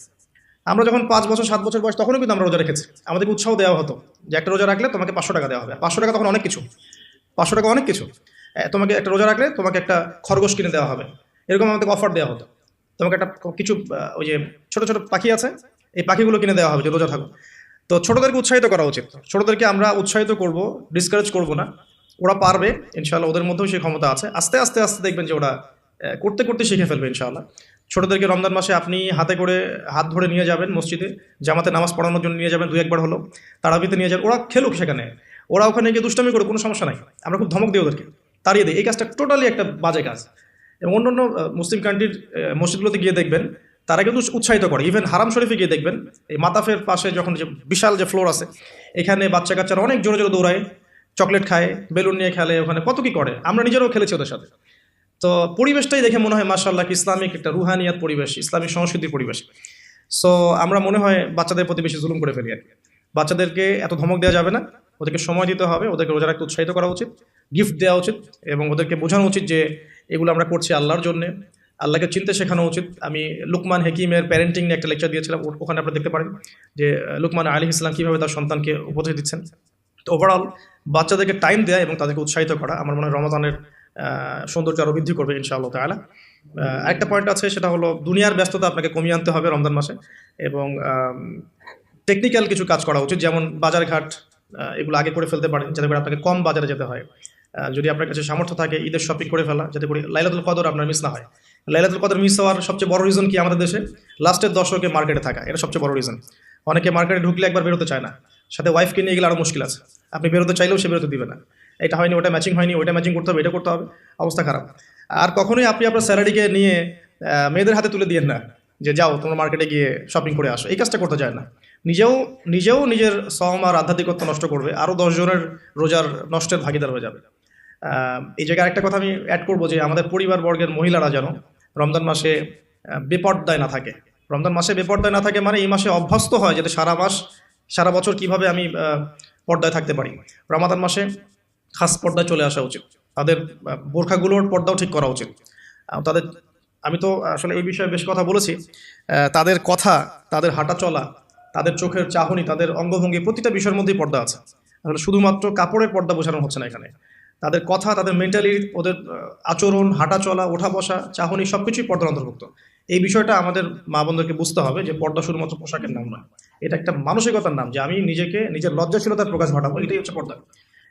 S1: আমরা যখন 5 বছর 7 বছর বয়স তখনও কিন্তু আমরা রোজা রেখেছি। আমাদেরকে উৎসাহ দেওয়া হতো যে একটা রোজা রাখলে তোমাকে 500 টাকা দেওয়া হবে। 500 টাকা তখন অনেক কিছু, 500 টাকা অনেক কিছু। তোমাকে একটা রোজা রাখলে তোমাকে একটা খরগোশ কিনে দেওয়া হবে, এরকম আমাদেরকে অফার দেওয়া হতো। তোমাকে একটা কিছু ওই যে ছোট ছোট পাখি আছে, এই পাখিগুলো কিনে দেওয়া হবে যে রোজা থাকো। তো ছোটদেরকে উৎসাহিত করা উচিত। ছোটদেরকে আমরা উৎসাহিত করব, ডিসকারেজ করব না। ওরা পারবে ইনশাআল্লাহ, ওদের মধ্যেও সেই ক্ষমতা আছে। আস্তে আস্তে আস্তে দেখবেন যে ওরা করতে করতে শিখে ফেলবে ইনশাআল্লাহ। ছোটদেরকে রমজান মাসে আপনি হাতে করে হাত ধরে নিয়ে যাবেন মসজিদে, জামাতে নামাজ পড়ানোর জন্য নিয়ে যাবেন, 2-1 বার হলো তারাবিতে নিয়ে যাবেন। ওরা খেলুক সেখানে, ওরা ওখানে গিয়ে দুষ্টামি করুক, কোনো সমস্যা নাই। আমরা খুব ধমক দিই ওদেরকে, তাড়িয়ে দিই। এই কাজটা টোটালি একটা বাজে কাজ। এবং অন্যান্য মুসলিম কান্ট্রির মসজিদগুলোতে গিয়ে দেখবেন তারা কিন্তু উৎসাহিত করে। ইভেন হারাম শরীফে গিয়ে দেখবেন এই মাতাফের পাশে যখন যে বিশাল যে ফ্লোর আছে, এখানে বাচ্চা কাচ্চারা অনেক জোরে জোরে দৌড়ায়, চকলেট খায়, বেলুন নিয়ে খেলে, ওখানে কত কি করে। আমরা নিজেরাও খেলেছি ওদের সাথে। তো পরিবেশটাই দেখে মনে হয় মাশাআল্লাহ ইসলামিক একটা রুহানিয়াত পরিবেশ, ইসলামিক সংস্কৃতির পরিবেশ। সো আমরা মনে হয় বাচ্চাদের প্রতি বেশি জুলুম করে ফেলি আর কি। বাচ্চাদেরকে এত ধমক দেওয়া যাবে না, ওদেরকে সময় দিতে হবে, ওদেরকে রোজা রাখতে উৎসাহিত করা উচিত, গিফট দেওয়া উচিত, এবং ওদেরকে বোঝানো উচিত যে এগুলো আমরা করছি আল্লাহর জন্যে, আল্লাহকে চিনতে শেখানো উচিত। আমি লুকমান হাকিমের প্যারেন্টিং নিয়ে একটা লেকচার দিয়েছিলাম, ওখানে আপনারা দেখতে পারেন যে লুকমান আলাইহিস সালাম কীভাবে তার সন্তানকে উপদেশ দিচ্ছেন। তো ওভারঅল বাচ্চাদেরকে টাইম দেওয়া এবং তাদেরকে উৎসাহিত করা আমার মনে হয় রমাদানের সৌন্দর্য আরও বৃদ্ধি করবে ইনশাআল্লাহ তাআলা। আরেকটা পয়েন্ট আছে, সেটা হলো দুনিয়ার ব্যস্ততা আপনাকে কমিয়ে আনতে হবে রমজান মাসে, এবং টেকনিক্যাল কিছু কাজ করা উচিত, যেমন বাজারঘাট এগুলো আগে করে ফেলতে পারেন যাতে করে আপনাকে কম বাজারে যেতে হয়। যদি আপনার কাছে সামর্থ্য থাকে ঈদের শপিং করে ফেলা, যাতে করে লাইলাতুল কদর আপনার মিস না হয়। লাইলাতুল কদর মিস হওয়ার সবচেয়ে বড় রিজন কি আমাদের দেশে? লাস্টের দশকে মার্কেটে থাকা, এটা সবচেয়ে বড় রিজন। অনেকে মার্কেটে ঢুকলে একবার বেরোতে চায় না, সাথে ওয়াইফকে নিয়ে গেলে আরও মুশকিল আছে। আপনি বেরোতে চাইলেও সে বেরোতে দিবে না, এটা হয়নি, ওটা ম্যাচিং হয়নি, ওইটা ম্যাচিং করতে হবে, এটা করতে হবে, অবস্থা খারাপ। আর কখনোই আপনি আপনার স্যালারিকে নিয়ে মেয়েদের হাতে তুলে দিয়েন না যে যাও তোমরা মার্কেটে গিয়ে শপিং করে আসো। এই কাজটা করতে যায় না। নিজেও নিজের সম আর আধ্যাত্মিকত্ব নষ্ট করবে, আরও 10 জনের রোজার নষ্টের ভাগিদার হয়ে যাবে। এই জায়গায় একটা কথা আমি অ্যাড করবো যে আমাদের পরিবার বর্গের মহিলারা যেন রমজান মাসে বেপর্দায় না থাকে। রমজান মাসে বেপর্দায় না থাকে মানে এই মাসে অভ্যস্ত হয় যাতে সারা বছর কিভাবে আমি পর্দায় থাকতে পারি। রমাদান মাসে খাস পর্দায় চলে আসা উচিত, তাদের বোরখাগুলোর পর্দাও ঠিক করা উচিত। তাদের, আমি তো আসলে এই বিষয়ে বেশ কথা বলেছি, তাদের কথা, তাদের হাঁটা চলা, তাদের চোখের চাহনি, তাদের অঙ্গভঙ্গি, প্রতিটা বিষয়ের মধ্যেই পর্দা আছে। আসলে শুধুমাত্র কাপড়ের পর্দা বোঝানো হচ্ছে না এখানে। তাদের কথা, তাদের মেন্টালিটি, ওদের আচরণ, হাঁটা চলা, ওঠা বসা, চাহনি সব কিছুই পর্দার অন্তর্ভুক্ত। এই বিষয়টা আমাদের মা বোনদেরকে বুঝতে হবে যে পর্দা শুধুমাত্র পোশাকের নাম নয়, এটা একটা মানসিকতার নাম, যে আমি নিজেকে নিজের লজ্জাশীলতার প্রকাশ ঘটাবো, এটাই হচ্ছে পর্দা।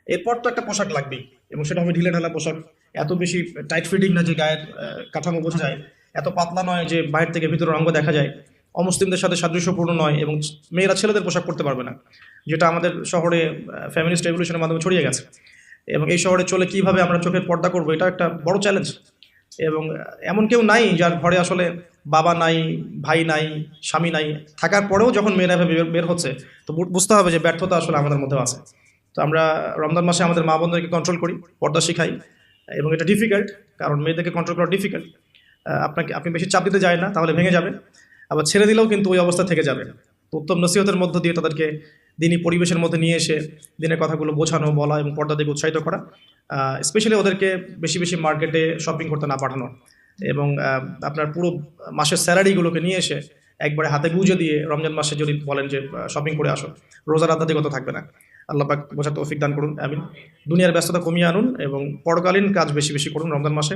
S1: এরপর তো একটা পোশাক লাগবেই, এবং সেটা হবে ঢিলে ঢালা পোশাক, এত বেশি টাইট ফিটিং না যে গায়ের কাঠামো বোঝা যায়, এত পাতলা নয় যে বাইরে থেকে ভিতরের অঙ্গ দেখা যায়, অমুসলিমদের সাথে সাদৃশ্যপূর্ণ নয়, এবং মেয়েরা ছেলেদের পোশাক পরতে পারবে না, যেটা আমাদের শহরে ফ্যামিলিস্ট রেভলিউশনের মাধ্যমে ছড়িয়ে গেছে। এবং এই শহরে চলে কিভাবে আমরা চোখের পর্দা করবো, এটা একটা বড় চ্যালেঞ্জ। এবং এমন কেউ নাই যার ঘরে আসলে বাবা নাই, ভাই নাই, স্বামী নাই, থাকার পরেও যখন মেয়েরা বের হচ্ছে, তো বুঝতে হবে যে ব্যর্থতা আসলে আমাদের মধ্যেও আছে। তো আমরা রমজান মাসে আমাদের মা বোনদেরকে কন্ট্রোল করি, পর্দা শিখাই, এবং এটা ডিফিকাল্ট, কারণ মেয়েদেরকে কন্ট্রোল করা ডিফিকাল্ট। আপনি বেশি চাপ দিতে যায় না, তাহলে ভেঙে যাবে, আবার ছেড়ে দিলেও কিন্তু ওই অবস্থা থেকে যাবে। তো উত্তম নসিহতের মধ্য দিয়ে তাদেরকে দিনী পরিবেশের মধ্যে নিয়ে এসে দিনের কথাগুলো বোঝানো, বলা এবং পর্দা দিকে উৎসাহিত করা, স্পেশালি ওদেরকে বেশি বেশি মার্কেটে শপিং করতে না পাঠানো, এবং আপনার পুরো মাসের স্যালারিগুলোকে নিয়ে এসে একবারে হাতে গুঁজে দিয়ে রমজান মাসে যদি বলেন যে শপিং করে আসো, রোজার আধ্যাত্মিকতা থাকবে না। আল্লাহ পাক বোঝার তৌফিক দান করুন, আমিন। দুনিয়ার ব্যস্ততা কমিয়ে আনুন এবং পরকালীন কাজ বেশি বেশি করুন রমজান মাসে।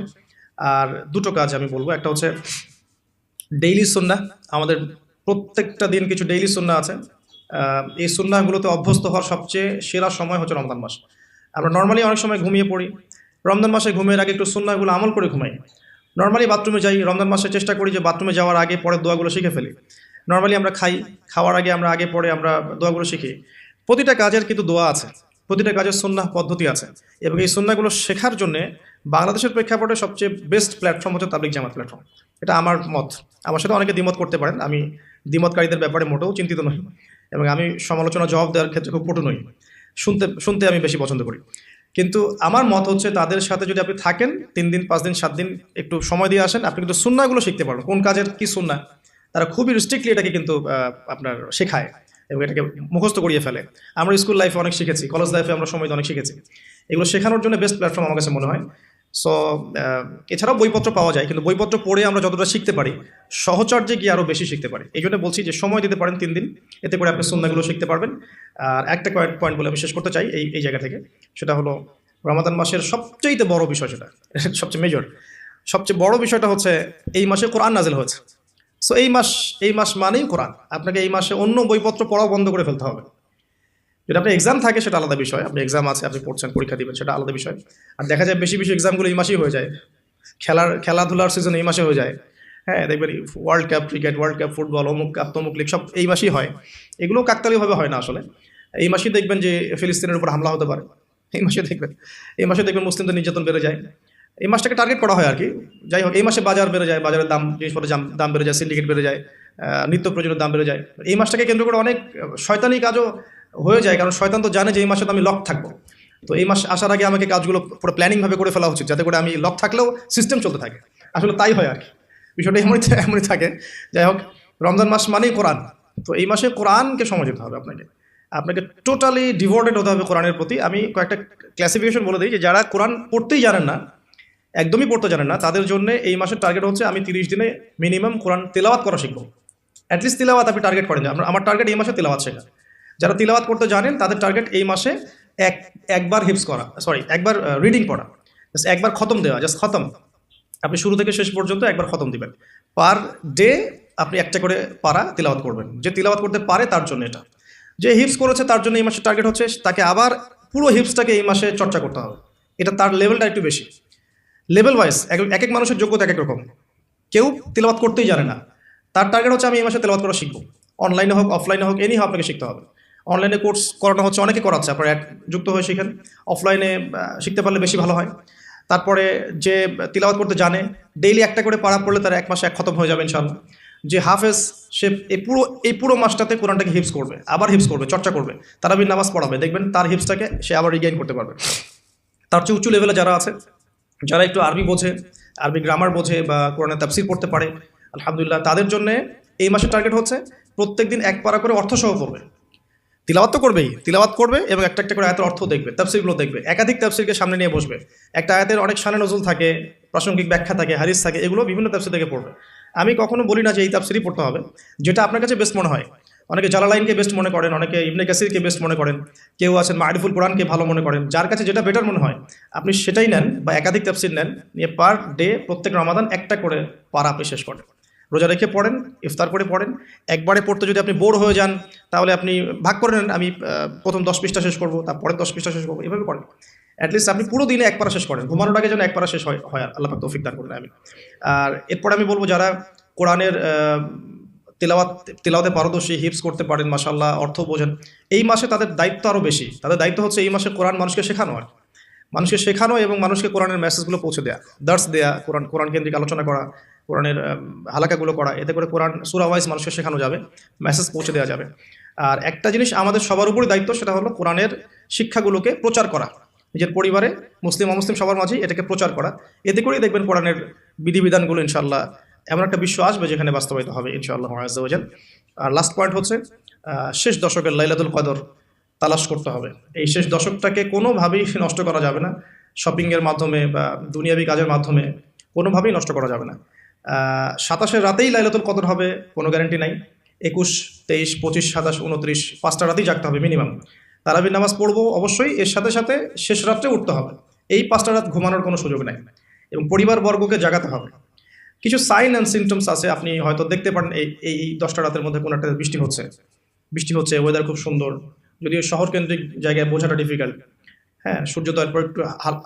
S1: আর দুটো কাজ আমি বলবো, একটা হচ্ছে ডেইলি সুন্নাহ। আমাদের প্রত্যেকটা দিন কিছু ডেইলি সুন্নাহ আছে। এই সুন্নাহগুলোতে অভ্যস্ত হওয়ার সবচেয়ে সেরা সময় হচ্ছে রমজান মাস। আমরা নর্মালি অনেক সময় ঘুমিয়ে পড়ি, রমজান মাসে ঘুমের আগে একটু সুন্নাহগুলো আমল করে ঘুমাই। নর্মালি বাথরুমে যাই, রমজান মাসে চেষ্টা করি যে বাথরুমে যাওয়ার আগে পরে দোয়াগুলো শিখে ফেলি। নর্মালি আমরা খাওয়ার আগে আমরা আগে পরে আমরা দোয়াগুলো শিখি। প্রতিটা কাজের কিন্তু দোয়া আছে, প্রতিটা কাজের সুন্নাহ পদ্ধতি আছে, এবং এই সুন্নাহগুলো শেখার জন্য বাংলাদেশের প্রেক্ষাপটে সবচেয়ে বেস্ট প্ল্যাটফর্ম হচ্ছে তাবলিগ জামাত প্ল্যাটফর্ম। এটা আমার মত, আমার সাথে অনেকে দ্বিমত করতে পারেন, আমি দ্বিমতকারীদের ব্যাপারে মোটেও চিন্তিত নই, এবং আমি সমালোচনা জবাব দেওয়ার ক্ষেত্রে খুব পটু নই, শুনতে আমি বেশি পছন্দ করি। কিন্তু আমার মত হচ্ছে তাদের সাথে যদি আপনি থাকেন 3 দিন 5 দিন 7 দিন একটু সময় দিয়ে আসেন, আপনি কিন্তু সুন্নাহগুলো শিখতে পারবেন, কোন কাজের কি সুন্নাহ। তারা খুবই স্ট্রিক্টলি এটাকে কিন্তু আপনার শেখায় এবং এটাকে মুখস্থ করিয়ে ফেলে। আমরা স্কুল লাইফে অনেক শিখেছি, কলেজ লাইফে আমরা সময় অনেক শিখেছি। এগুলো শেখানোর জন্য বেস্ট প্ল্যাটফর্ম আমার কাছে মনে হয়। সো এছাড়াও বইপত্র পাওয়া যায়, কিন্তু বইপত্র পড়ে আমরা যতটা শিখতে পারি, সহচর্যে গিয়ে আরও বেশি শিখতে পারি। এই জন্য বলছি যে সময় দিতে পারেন 3 দিন, এতে করে আপনি সুন্নাহগুলো শিখতে পারবেন। আর একটা পয়েন্ট বলে আমি শেষ করতে চাই এই জায়গা থেকে, সেটা হলো রমাদান মাসের সবচেয়ে বড় বিষয়, সেটা সবচেয়ে মেজর, সবচেয়ে বড় বিষয়টা হচ্ছে এই মাসে কোরআন নাজিল হয়েছে। সো এই মাস মানেই কোরআন। আপনাকে এই মাসে অন্য বইপত্র পড়াও বন্ধ করে ফেলতে হবে। যদি আপনার এক্সাম থাকে সেটা আলাদা বিষয়, আপনি এক্সাম আছে, আপনি পড়ছেন, পরীক্ষা দিবেন, সেটা আলাদা বিষয়। আর দেখা যায় বেশি বেশি এক্সামগুলো এই মাসেই হয়ে যায়, খেলাধুলার সিজন এই মাসে হয়ে যায়। হ্যাঁ, দেখবেন world cup cricket, world cup football, অমুক কাপ তমুক লিগ, সব এই মাসেই হয়। এগুলো কাকতালীয়ভাবে হয় না আসলে। এই মাসেই দেখবেন যে ফিলিস্তিনের উপর হামলা হতে পারে, এই মাসে দেখবেন মুসলিমদের নির্যাতন বেড়ে যায়। এই মাসটাকে টার্গেট করা হয় আর কি। যাই হোক, এই মাসে বাজার বেড়ে যায়, বাজারের দাম, জিনিসপত্রের দাম বেড়ে যায়, সিন্ডিকেট বেড়ে যায়, নিত্য প্রয়োজনীয় দাম বেড়ে যায়। এই মাসটাকে কেন্দ্র করে অনেক শয়তানি কাজও হয়ে যায়, কারণ শয়তান তো জানে যে এই মাসে তো আমি লক থাকবো। তো এই মাস আসার আগে আমাকে কাজগুলো পুরো প্ল্যানিংভাবে করে ফেলা উচিত, যাতে করে আমি লক থাকলেও সিস্টেম চলতে থাকে। আসলে তাই হয় আর কি, বিষয়টা এমনই থাকে। যাই হোক, রমজান মাস মানেই কোরআন। তো এই মাসে কোরআনকে সময় দিতে হবে আপনাকে টোটালি ডিভোটেড হতে হবে কোরআনের প্রতি। আমি কয়েকটা ক্লাসিফিকেশন বলে দিই, যে যারা কোরআন পড়তেই জানেন না, একদমই পড়তে জানেন না, তাদের জন্য এই মাসের টার্গেট হচ্ছে আমি 30 দিনে মিনিমাম কোরআন তেলাওয়াত করা শিখবো। অ্যাটলিস্ট তিলাওয়াত আপনি টার্গেট করেন, আমার টার্গেট এই মাসে তেলাওয়াত শেখা। যারা তিলাওয়াত করতে জানেন তাদের টার্গেট এই মাসে একবার হিফজ করা, একবার রিডিং পড়া, জাস্ট একবার খতম দেওয়া, জাস্ট খতম। আপনি শুরু থেকে শেষ পর্যন্ত একবার খতম দিবেন। পার ডে আপনি একটা করে পারা তিলাওয়াত করবেন। যে তিলাওয়াত করতে পারে তার জন্য এটা, যে হিফজ করেছে তার জন্য এই মাসের টার্গেট হচ্ছে তাকে আবার পুরো হিফজটাকে এই মাসে চর্চা করতে হবে। এটা তার লেভেলটা একটু বেশি, লেভেল ওয়াইজ এক মানুষের যোগ্যতা এক রকম। কেউ তিলাওয়াত করতেই জানে না, তার টার্গেট হচ্ছে আমি এই মাসে তেলাওয়াত করা শিখবো। অনলাইনে হোক অফলাইনে হোক, এনি হোক, আপনাকে শিখতে হবে। অনলাইনে কোর্স করানো হচ্ছে, অনেকে করাচ্ছে, আপনার যুক্ত হয়ে শিখেন। অফলাইনে শিখতে পারলে বেশি ভালো হয়। তারপরে যে তিলাওয়াত করতে জানে, ডেইলি একটা করে পারা পড়লে তার 1 মাসে 1 খতম হয়ে যাবে ইনশাআল্লাহ। যে হাফেজ, সে এই পুরো মাসটাতে কোরআনটাকে হিফজ করবে, আবার হিফজ করবে, চর্চা করবে, তারাবির নামাজ পড়াবে, দেখবেন তার হিফজটাকে সে আবার রিগেইন করতে পারবে। তার চেয়ে উঁচু লেভেলে যারা আছে, যারা একটু আরবি বোঝে, আরবি গ্রামার বোঝে, বা কোরআনের তাফসীর পড়তে পারে, আলহামদুলিল্লাহ, তাদের জন্য এই মাসের টার্গেট হচ্ছে প্রত্যেকদিন 1 পারা করে অর্থসহ পড়বে। তিলাওয়াত তো করবেই, তিলাওয়াত করবে এবং একটা করে আয়াতের অর্থ দেখবে, তাফসীরগুলো দেখবে, একাধিক তাফসীরকে সামনে নিয়ে বসবে। একটা আয়াতের অনেক শানে নজুল থাকে, প্রাসঙ্গিক ব্যাখ্যা থাকে, হাদিস থাকে, এগুলো বিভিন্ন তাফসীর থেকে পড়বে। আমি কখনো বলি না যে এই তাফসীরই পড়তে হবে, যেটা আপনার কাছে বেস্ট মনে হয়। অনেকে জালালাইনকে বেস্ট মনে করেন, অনেকে ইবনে কাসিরকে বেস্ট মনে করেন, কেউ আছেন মারিফুল কোরআনকে ভালো মনে করেন। যার কাছে যেটা বেটার মনে হয় আপনি সেটাই নেন, বা একাধিক তাফসীর নেন, নিয়ে পার ডে প্রত্যেক রমাদান একটা করে পারা আপনি শেষ করেন। রোজা রেখে পড়েন, ইফতার করে পড়েন। একবারে পড়তে যদি আপনি বোর হয়ে যান, তাহলে আপনি ভাগ করে নেন, আমি প্রথম 10 পৃষ্ঠা শেষ করবো, তারপরে 10 পৃষ্ঠা শেষ করবো, এভাবে করেন। অ্যাটলিস্ট আপনি পুরো দিনে এক পারা শেষ করেন, ঘুমানোর আগে যেন এক পারা শেষ হয় আল্লাহ পাক তৌফিক দান করুন। আমি আর এরপরে আমি বলবো যারা কোরআনের তেলাওয়াত তেলাওয়াতে পারদর্শী, হিফজ করতে পারেন, মাশাআল্লাহ, অর্থ বোঝেন, এই মাসে তাদের দায়িত্ব আরও বেশি। তাদের দায়িত্ব হচ্ছে এই মাসে কোরআন মানুষকে শেখানো, আর মানুষকে শেখানো এবং মানুষকে কোরআনের মেসেজগুলো পৌঁছে দেওয়া, দার্স দেয়া, কোরআন কেন্দ্রিক আলোচনা করা, কোরআনের হালাকাগুলো করা। এতে করে কোরআন সূরা ওয়াইজ মানুষকে শেখানো যাবে, মেসেজ পৌঁছে দেওয়া যাবে। আর একটা জিনিস আমাদের সবার উপরই দায়িত্ব, সেটা হলো কোরআনের শিক্ষাগুলোকে প্রচার করা, নিজের পরিবারে, মুসলিম অমুসলিম সবার মাঝেই এটাকে প্রচার করা। এতে করেই দেখবেন কোরআনের বিধিবিধানগুলো ইনশাআল্লাহ এমন একটা বিশ্ব আসবে যেখানে বাস্তবায়িত হবে ইনশাআল্লাহ আযজা ওয়া জাল। আর লাস্ট পয়েন্ট হচ্ছে শেষ দশকের লাইলাতুল কদর তালাশ করতে হবে। এই শেষ দশকটাকে কোনোভাবেই নষ্ট করা যাবে না, শপিংয়ের মাধ্যমে বা দুনিয়াবি কাজের মাধ্যমে কোনোভাবেই নষ্ট করা যাবে না। 27-এর রাতেই লাইলাতুল কদর হবে কোনো গ্যারান্টি নাই। 21, 23, 25, 27, 29 5টা রাতেই জাগতে হবে মিনিমাম। তারাবির নামাজ পড়বো অবশ্যই, এর সাথে সাথে শেষ রাত্রে উঠতে হবে। এই 5টা রাত ঘুমানোর কোনো সুযোগ নাই এবং পরিবারবর্গকে জাগাতে হবে। কিছু সাইন অ্যান্ড সিমটমস আছে, আপনি হয়তো দেখতে পারেন এই 10টা রাতের মধ্যে কোনো একটা বৃষ্টি হচ্ছে, ওয়েদার খুব সুন্দর, যদিও শহর কেন্দ্রিক জায়গায় বোঝাটা ডিফিকাল্ট। হ্যাঁ, সূর্যোদয়ের পর একটু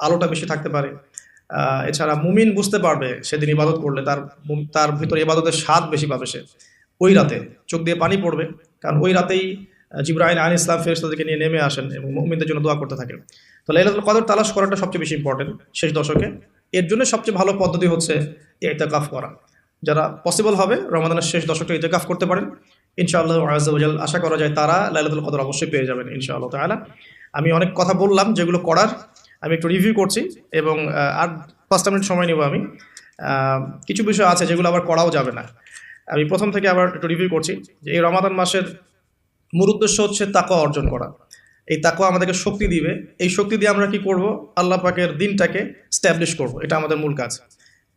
S1: আলোটা বেশি থাকতে পারে। এছাড়া মুমিন বুঝতে পারবে সেদিন ইবাদত করলে তার ভিতরে ইবাদতের স্বাদ বেশি পাবে সে। ওই রাতে চোখ দিয়ে পানি পড়বে, কারণ ওই রাতেই জিবরাইল আলাইহিস সালাম ফেরেশতাদেরকে নিয়ে নেমে আসেন এবং মুমিনদের জন্য দোয়া করতে থাকেন। তো লাইলাতুল কদর তালাশ করাটা সবচেয়ে বেশি ইম্পর্টেন্ট শেষ দশকে। এর জন্য সবচেয়ে ভালো পদ্ধতি হচ্ছে ইতিকাফ করা। যারা পসিবল হবে রমাদানের শেষ দশকে ইতিকাফ করতে পারেন, ইনশাআল্লাহ আযজা ওয়া জাল আশা করা যায় তারা লাইলাতুল কদর অবশ্যই পেয়ে যাবেন ইনশাআল্লাহ তাআলা। আমি অনেক কথা বললাম, যেগুলো করার আমি একটু রিভিউ করছি এবং আর 5টা মিনিট সময় নেব আমি। কিছু বিষয় আছে যেগুলো আবার করাও যাবে না, আমি প্রথম থেকে আবার একটু রিভিউ করছি। যে এই রমাদান মাসের মূল উদ্দেশ্য হচ্ছে তাকওয়া অর্জন করা। এই তাকওয়া আমাদেরকে শক্তি দিবে, এই শক্তি দিয়ে আমরা কি করব, আল্লাহ পাকের দিনটাকে স্ট্যাবলিশ করব, এটা আমাদের মূল কাজ।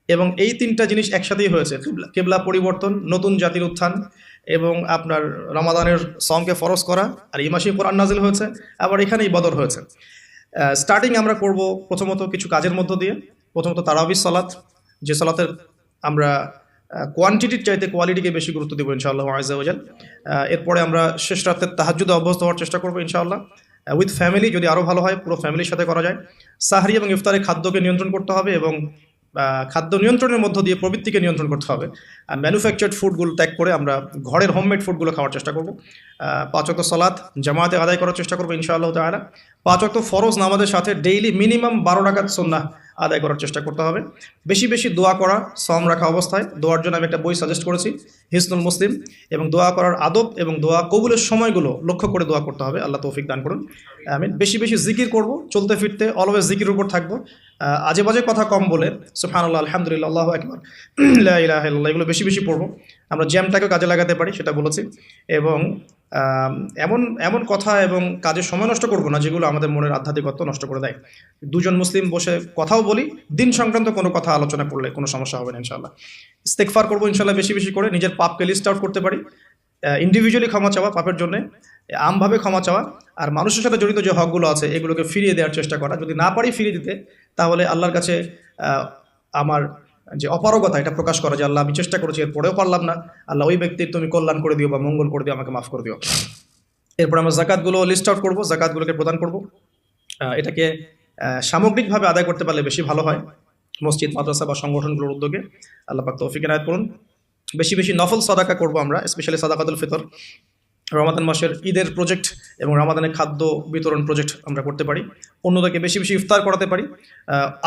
S1: এবং এই 3টা জিনিস একসাথেই হয়েছে, কিবলা পরিবর্তন, নতুন জাতির উত্থান এবং আপনার রমাদানের সঙ্গে ফরজ করা, আর এই মাসেই কোরআন নাজিল হয়েছে, আবার এখানেই বদর হয়েছে। স্টার্টিং আমরা করব প্রথমত কিছু কাজের মধ্য দিয়ে। প্রথমত তারাবির সালাত, যে সালাতের আমরা কোয়ান্টিটির চাইতে কোয়ালিটিকে বেশি গুরুত্ব দেবো ইনশাআল্লাহ আযজা ওয়া জাল। এরপরে আমরা শেষ রাতের তাহাজ্জুদে অভ্যস্ত হওয়ার চেষ্টা করবো ইনশাআল্লাহ, উইথ ফ্যামিলি, যদি আরও ভালো হয় পুরো ফ্যামিলির সাথে করা যায়। সাহরি এবং ইফতারে খাদ্যকে নিয়ন্ত্রণ করতে হবে এবং খাদ্য নিয়ন্ত্রণের মধ্য দিয়ে প্রবৃত্তিকে নিয়ন্ত্রণ করতে হবে। আর ম্যানুফ্যাকচার্ড ফুডগুলো ত্যাগ করে আমরা ঘরের হোমমেড ফুডগুলো খাওয়ার চেষ্টা করব। 5 ওয়াক্ত সালাত জামাতে আদায় করার চেষ্টা করবো ইনশাআল্লাহ তাআলা। 5 ওয়াক্ত ফরজ নামাজের সাথে ডেইলি মিনিমাম 12 রাকাত সুন্নাহ আদায় করার চেষ্টা করতে হবে। বেশি বেশি দোয়া করা, সওম রাখা অবস্থায় দোয়ার জন্য আমি একটা বই সাজেস্ট করেছি, হিসনুল মুসলিম, এবং দোয়া করার আদব এবং দোয়া কবুলের সময়গুলো লক্ষ্য করে দোয়া করতে হবে। আল্লাহ তৌফিক দান করুন। আমি বেশি বেশি জিকির করব, চলতে ফিরতে অলওয়েজ জিকির উপর থাকবো, আজে বাজে কথা কম বলে সুবহানাল্লাহ, আলহামদুলিল্লাহ, আল্লাহু আকবার, লা ইলাহা ইল্লাল্লাহ, এগুলো বেশি বেশি পড়বো। আমরা জ্যামটাকে কাজে লাগাতে পারি সেটা বলেছি। এবং এমন কথা এবং কাজে সময় নষ্ট করব না যেগুলো আমাদের মনের আধ্যাত্মিকত্ব নষ্ট করে দেয়। দুজন মুসলিম বসে কথাও বলি, দিন সংক্রান্ত কোনো কথা আলোচনা করলে কোনো সমস্যা হবে না ইনশাআল্লাহ। ইস্তেগফার করবো ইনশাআল্লাহ বেশি বেশি করে, নিজের পাপকে লিস্ট আউট করতে পারি, ইন্ডিভিজুয়ালি ক্ষমা চাওয়া পাপের জন্য, আমভাবে ক্ষমা চাওয়া, আর মানুষের সাথে জড়িত যে হকগুলো আছে এগুলোকে ফিরিয়ে দেওয়ার চেষ্টা করা। যদি না পারি ফিরিয়ে দিতে, তাহলে আল্লাহর কাছে আমার যে অপারগতা এটা প্রকাশ করা, যে আল্লাহ আমি চেষ্টা করেছি এরপরেও পারলাম না, আল্লাহ ওই ব্যক্তির তুমি কল্যাণ করে দিও বা মঙ্গল করে দিও, আমাকে মাফ করে দিও। এরপর আমরা জাকাতগুলো লিস্ট আউট করবো, জাকাতগুলোকে প্রদান করব। এটাকে সামগ্রিকভাবে আদায় করতে পারলে বেশি ভালো হয়, মসজিদ, মাদ্রাসা বা সংগঠনগুলোর উদ্যোগে। আল্লাহ পাক তৌফিক এনায়েত করুন। বেশি বেশি নফল সাদাকা করবো আমরা, স্পেশালি সাদাকাতুল ফিতর। রমাদান মাসের ঈদের প্রজেক্ট এবং রমাদানের খাদ্য বিতরণ প্রজেক্ট আমরা করতে পারি। অন্যদেরকে বেশি বেশি ইফতার করাতে পারি।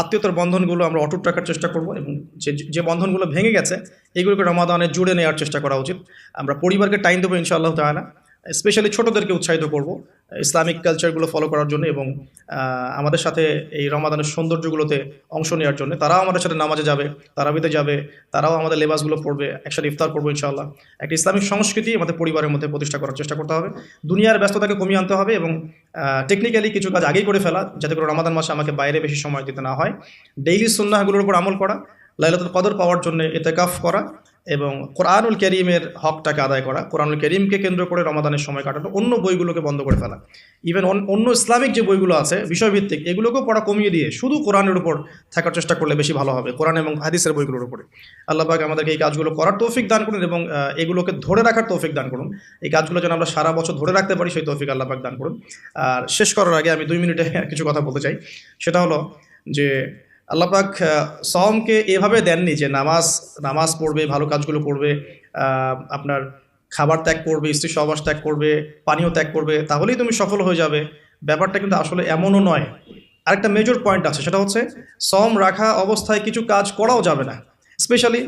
S1: আত্মীয়তার বন্ধনগুলো আমরা অটুট রাখার চেষ্টা করব এবং যে বন্ধনগুলো ভেঙে গেছে এগুলোকে রমাদানে জুড়ে নেওয়ার চেষ্টা করা উচিত। আমরা পরিবারকে টাইম দেবো ইনশাআল্লাহ তাআলা, স্পেশালি ছোটোদেরকে উৎসাহিত করব ইসলামিক কালচারগুলো ফলো করার জন্য এবং আমাদের সাথে এই রমাদানের সৌন্দর্যগুলোতে অংশ নেওয়ার জন্য। তারাও আমাদের সাথে নামাজে যাবে, তারাবিতে যাবে, তারাও আমাদের লেবাসগুলো পড়বে, একসাথে ইফতার করবো ইনশাআল্লাহ। একটা ইসলামিক সংস্কৃতি আমাদের পরিবারের মধ্যে প্রতিষ্ঠা করার চেষ্টা করতে হবে। দুনিয়ার ব্যস্ততাকে কমিয়ে আনতে হবে এবং টেকনিক্যালি কিছু কাজ আগেই করে ফেলা, যাতে করে রমাদান মাসে আমাকে বাইরে বেশি সময় দিতে না হয়। ডেইলি সুন্নাহগুলোর উপর আমল করা, লাইলাতুল কদর পাওয়ার জন্য ইতিকাফ করা এবং কোরআনুল কারীমের হকটাকে আদায় করা, কোরআনুল কারীমকে কেন্দ্র করে রমাদানের সময় কাটানো, অন্য বইগুলোকে বন্ধ করে ফেলা, ইভেন অন্য ইসলামিক যে বইগুলো আছে বিষয়ভিত্তিক এগুলোকেও পড়া কমিয়ে দিয়ে শুধু কোরআনের উপর থাকার চেষ্টা করলে বেশি ভালো হবে, কোরআন এবং হাদিসের বইগুলোর উপরে। আল্লাহ পাক আমাদেরকে এই কাজগুলো করার তৌফিক দান করুন এবং এগুলোকে ধরে রাখার তৌফিক দান করুন। এই কাজগুলো যেন আমরা সারা বছর ধরে রাখতে পারি সেই তৌফিক আল্লাহ পাক দান করুন। আর শেষ করার আগে আমি 2 মিনিটে কিছু কথা বলতে চাই। সেটা হলো যে আল্লাহ পাক সওমকে এভাবে দেননি যে নামাজ পড়বে, ভালো কাজগুলো করবে, আপনার খাবার ত্যাগ করবে, স্ত্রী সহবাস ত্যাগ করবে, পানীয় ত্যাগ করবে, তাহলেই তুমি সফল হয়ে যাবে। ব্যাপারটা কিন্তু আসলে এমনও নয়। আরেকটা মেজর পয়েন্ট আছে, সেটা হচ্ছে সওম রাখা অবস্থায় কিছু কাজ করাও যাবে না। স্পেশালি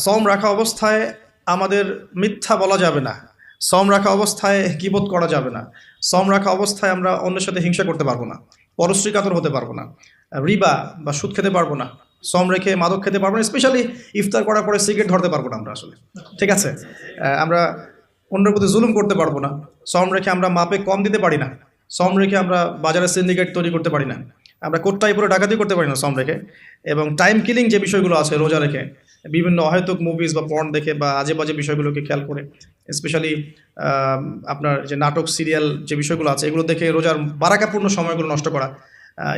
S1: সওম রাখা অবস্থায় আমাদের মিথ্যা বলা যাবে না, সওম রাখা অবস্থায় গীবত করা যাবে না, সওম রাখা অবস্থায় আমরা অন্যের সাথে হিংসা করতে পারবো না, পরশ্রী কাতর হতে পারবো না, রিবা বা সুদ খেতে পারবো না, সওম রেখে মাদক খেতে পারবো না, স্পেশালি ইফতার করার পরে সিগারেট ধরতে পারবো না আমরা আসলে, ঠিক আছে? আমরা অন্যের প্রতি জুলুম করতে পারবো না, সওম রেখে আমরা মাপে কম দিতে পারি না, সওম রেখে আমরা বাজারে সিন্ডিকেট তৈরি করতে পারি না, আমরা কোটটাই পরে ডাকাতি করতে পারি না সওম রেখে। এবং টাইম কিলিং যে বিষয়গুলো আছে রোজা রেখে, বিভিন্ন অহেতুক মুভিজ বা পর্ন দেখে বা আজে বাজে বিষয়গুলোকে খেয়াল করে, স্পেশালি আপনার যে নাটক সিরিয়াল যে বিষয়গুলো আছে এগুলো দেখে রোজার বারাকাপূর্ণ সময়গুলো নষ্ট করা,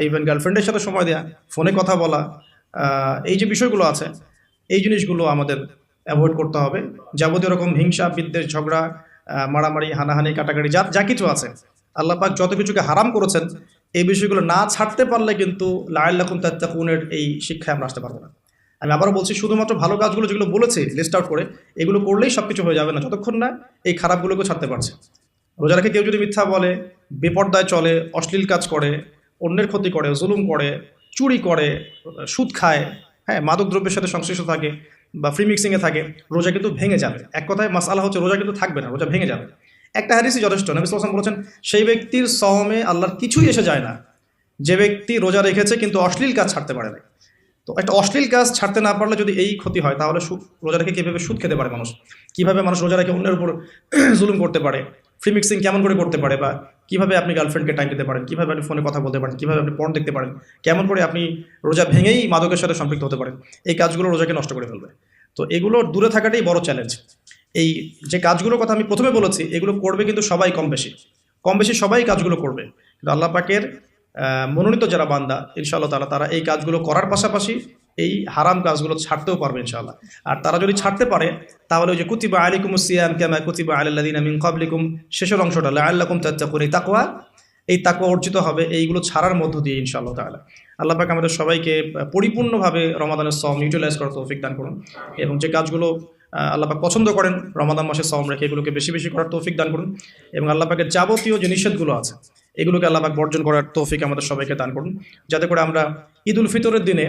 S1: ইভেন গার্লফ্রেন্ডের সাথে সময় দেওয়া, ফোনে কথা বলা, এই যে বিষয়গুলো আছে এই জিনিসগুলো আমাদের অ্যাভয়েড করতে হবে। যাবতীয় রকম হিংসা বিদ্বেষ ঝগড়া মারামারি হানাহানি কাটাকাটি যা কিছু আছে আল্লাহ পাক যত কিছুকে হারাম করেছেন এই বিষয়গুলো না ছাড়তে পারলে কিন্তু লাআল্লাকুম তাত্তাকুনের এই শিক্ষায় আমরা আসতে পারবো না। আমি আবারও বলছি, শুধুমাত্র ভালো কাজগুলো যেগুলো বলেছি লিস্ট আউট করে এগুলো করলেই সব কিছু হয়ে যাবে না, যতক্ষণ না এই খারাপগুলোকে ছাড়তে পারছে। রোজা রেখে কেউ যদি মিথ্যা বলে, বেপর্দায় চলে, অশ্লীল কাজ করে, অন্যের ক্ষতি করে, জুলুম করে, চুরি করে, সুদ খায়, হ্যাঁ, মাদক দ্রব্যের সাথে সংশ্লিষ্ট থাকে বা ফ্রি মিক্সিংয়ে থাকে, রোজা কিন্তু ভেঙে যাবে। এক কথায় মাসআলা হচ্ছে রোজা কিন্তু থাকবে না, রোজা ভেঙে যাবে। একটা হাদিসই যথেষ্ট। নবী সাল্লাল্লাহু আলাইহি ওয়াসাল্লাম বলেছেন, সেই ব্যক্তির সওমে আল্লাহর কিছুই এসে যায় না যে ব্যক্তি রোজা রেখেছে কিন্তু অশ্লীল কাজ ছাড়তে পারে না। তো একটা অশ্লীল কাজ ছাড়তে না পারলে যদি এই ক্ষতি হয়, তাহলে রোজা রেখে কীভাবে সুদ খেতে পারে মানুষ, কীভাবে মানুষ রোজা রেখে অন্যের উপর জুলুম করতে পারে, ফ্রি মিক্সিং কেমন করে করতে পারে, বা কীভাবে আপনি গার্লফ্রেন্ডকে টাইম দিতে পারেন, কীভাবে আপনি ফোনে কথা বলতে পারেন, কীভাবে আপনি পর্ন দেখতে পারেন, কেমন করে আপনি রোজা ভেঙেই মাদকের সাথে সম্পৃক্ত হতে পারেন, এই কাজগুলো রোজাকে নষ্ট করে ফেলবে। তো এগুলো দূরে থাকাটাই বড় চ্যালেঞ্জ। এই যে কাজগুলোর কথা আমি প্রথমে বলেছি এগুলো করবে কিন্তু সবাই কম বেশি সবাই কাজগুলো করবে, কিন্তু আল্লাহ পাকের মনোনীত যারা বান্দা ইনশাআল্লাহ তাআলা তারা এই কাজগুলো করার পাশাপাশি এই হারাম কাজগুলো ছাড়তেও পারবে ইনশাআল্লাহ। আর তারা যদি ছাড়তে পারে তাহলে ওই যে কুতিবা আলাইকুমুস সিয়াম কামা কুতিবা আলাল লাযিনা মিন ক্বাবলিকুম শেষের অংশটা লাআল্লাকুম তাত্তাকুন, এই তাকওয়া অর্জিত হবে এইগুলো ছাড়ার মধ্য দিয়ে ইনশাআল্লাহ তাআলা। আল্লাহ পাক আমাদের সবাইকে পরিপূর্ণভাবে রমাদানের সওম ইউটিলাইজ করার তৌফিক দান করুন এবং যে কাজগুলো আল্লাহ পাক পছন্দ করেন রমাদান মাসে সওম রেখে এগুলোকে বেশি বেশি করার তৌফিক দান করুন এবং আল্লাহ পাকের যাবতীয় যে নিষেধগুলো আছে এগুলোকে আল্লাহ পাক বর্জন করার তৌফিক আমাদের সবাইকে দান করুন, যাতে করে আমরা ঈদ উল ফিতরের দিনে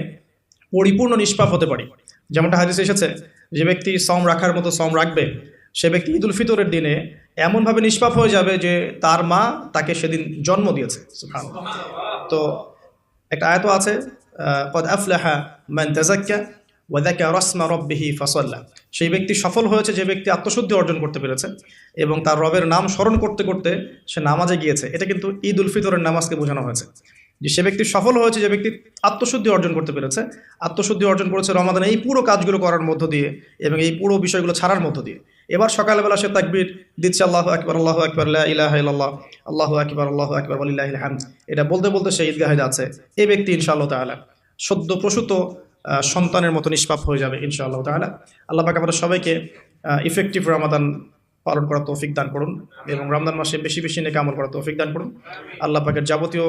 S1: পরিপূর্ণ নিষ্পাপ হতে পারি। যেমনটা হাদিসে এসেছে, যে ব্যক্তি সওম রাখার মতো সওম রাখবে সে ব্যক্তি ঈদ উল ফিতরের দিনে এমনভাবে নিষ্পাপ হয়ে যাবে যে তার মা তাকে সেদিন জন্ম দিয়েছে। সুবহানাল্লাহ। তো একটা আয়াতও আছে, ক্বাদ আফলাহা মান তাযাক্কা ওয়া যাকারা ইসমা রাব্বিহি ফাসাল্লা, সেই ব্যক্তি সফল হয়েছে যে ব্যক্তি আত্মশুদ্ধি অর্জন করতে পেরেছে এবং তার রবের নাম স্মরণ করতে করতে সে নামাজে গিয়েছে। এটা কিন্তু ঈদ উল ফিতরের নামাজকে বোঝানো হয়েছে, যে সে ব্যক্তি সফল হয়েছে যে ব্যক্তি আত্মশুদ্ধি অর্জন করতে পেরেছে, আত্মশুদ্ধি অর্জন করেছে রমাদানে এই পুরো কাজগুলো করার মধ্য দিয়ে এবং এই পুরো বিষয়গুলো ছাড়ার মধ্য দিয়ে। এবার সকালবেলা সে তাকবীর দিচ্ছে, আল্লাহু আকবার লা ইলাহা ইল্লাল্লাহ আল্লাহু আকবার ওয়ালিল্লাহিল হামদ, এটা বলতে বলতে সে ঈদগাহে যাচ্ছে। এই ব্যক্তি ইনশাআল্লাহ তাআলা সদ্য প্রসূত সন্তানের মতো নিষ্পাপ হয়ে যাবে ইনশাআল্লাহ তাআলা। আল্লাহ পাক আমাদের সবাইকে ইফেক্টিভ রমাদান পালন করার তৌফিক দান করুন এবং রমজান মাসে বেশি বেশি নেক আমল করার তৌফিক দান করুন। আল্লাহ পাকের যাবতীয়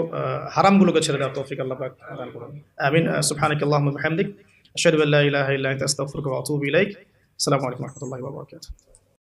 S1: হারামগুলোকে ছেড়ে দেওয়ার তৌফিক আল্লাহ পাক দান করুন। আমিন। সুবহানাকাল্লাহুম্মা ওয়া বিহামদিক আশহাদু আল্লা ইলাহা ইল্লা আনতা আস্তাগফিরুকা ওয়া আতুবু ইলাইক। আসসালামু আলাইকুম ওয়া রাহমাতুল্লাহি ওয়া বারাকাতুহু।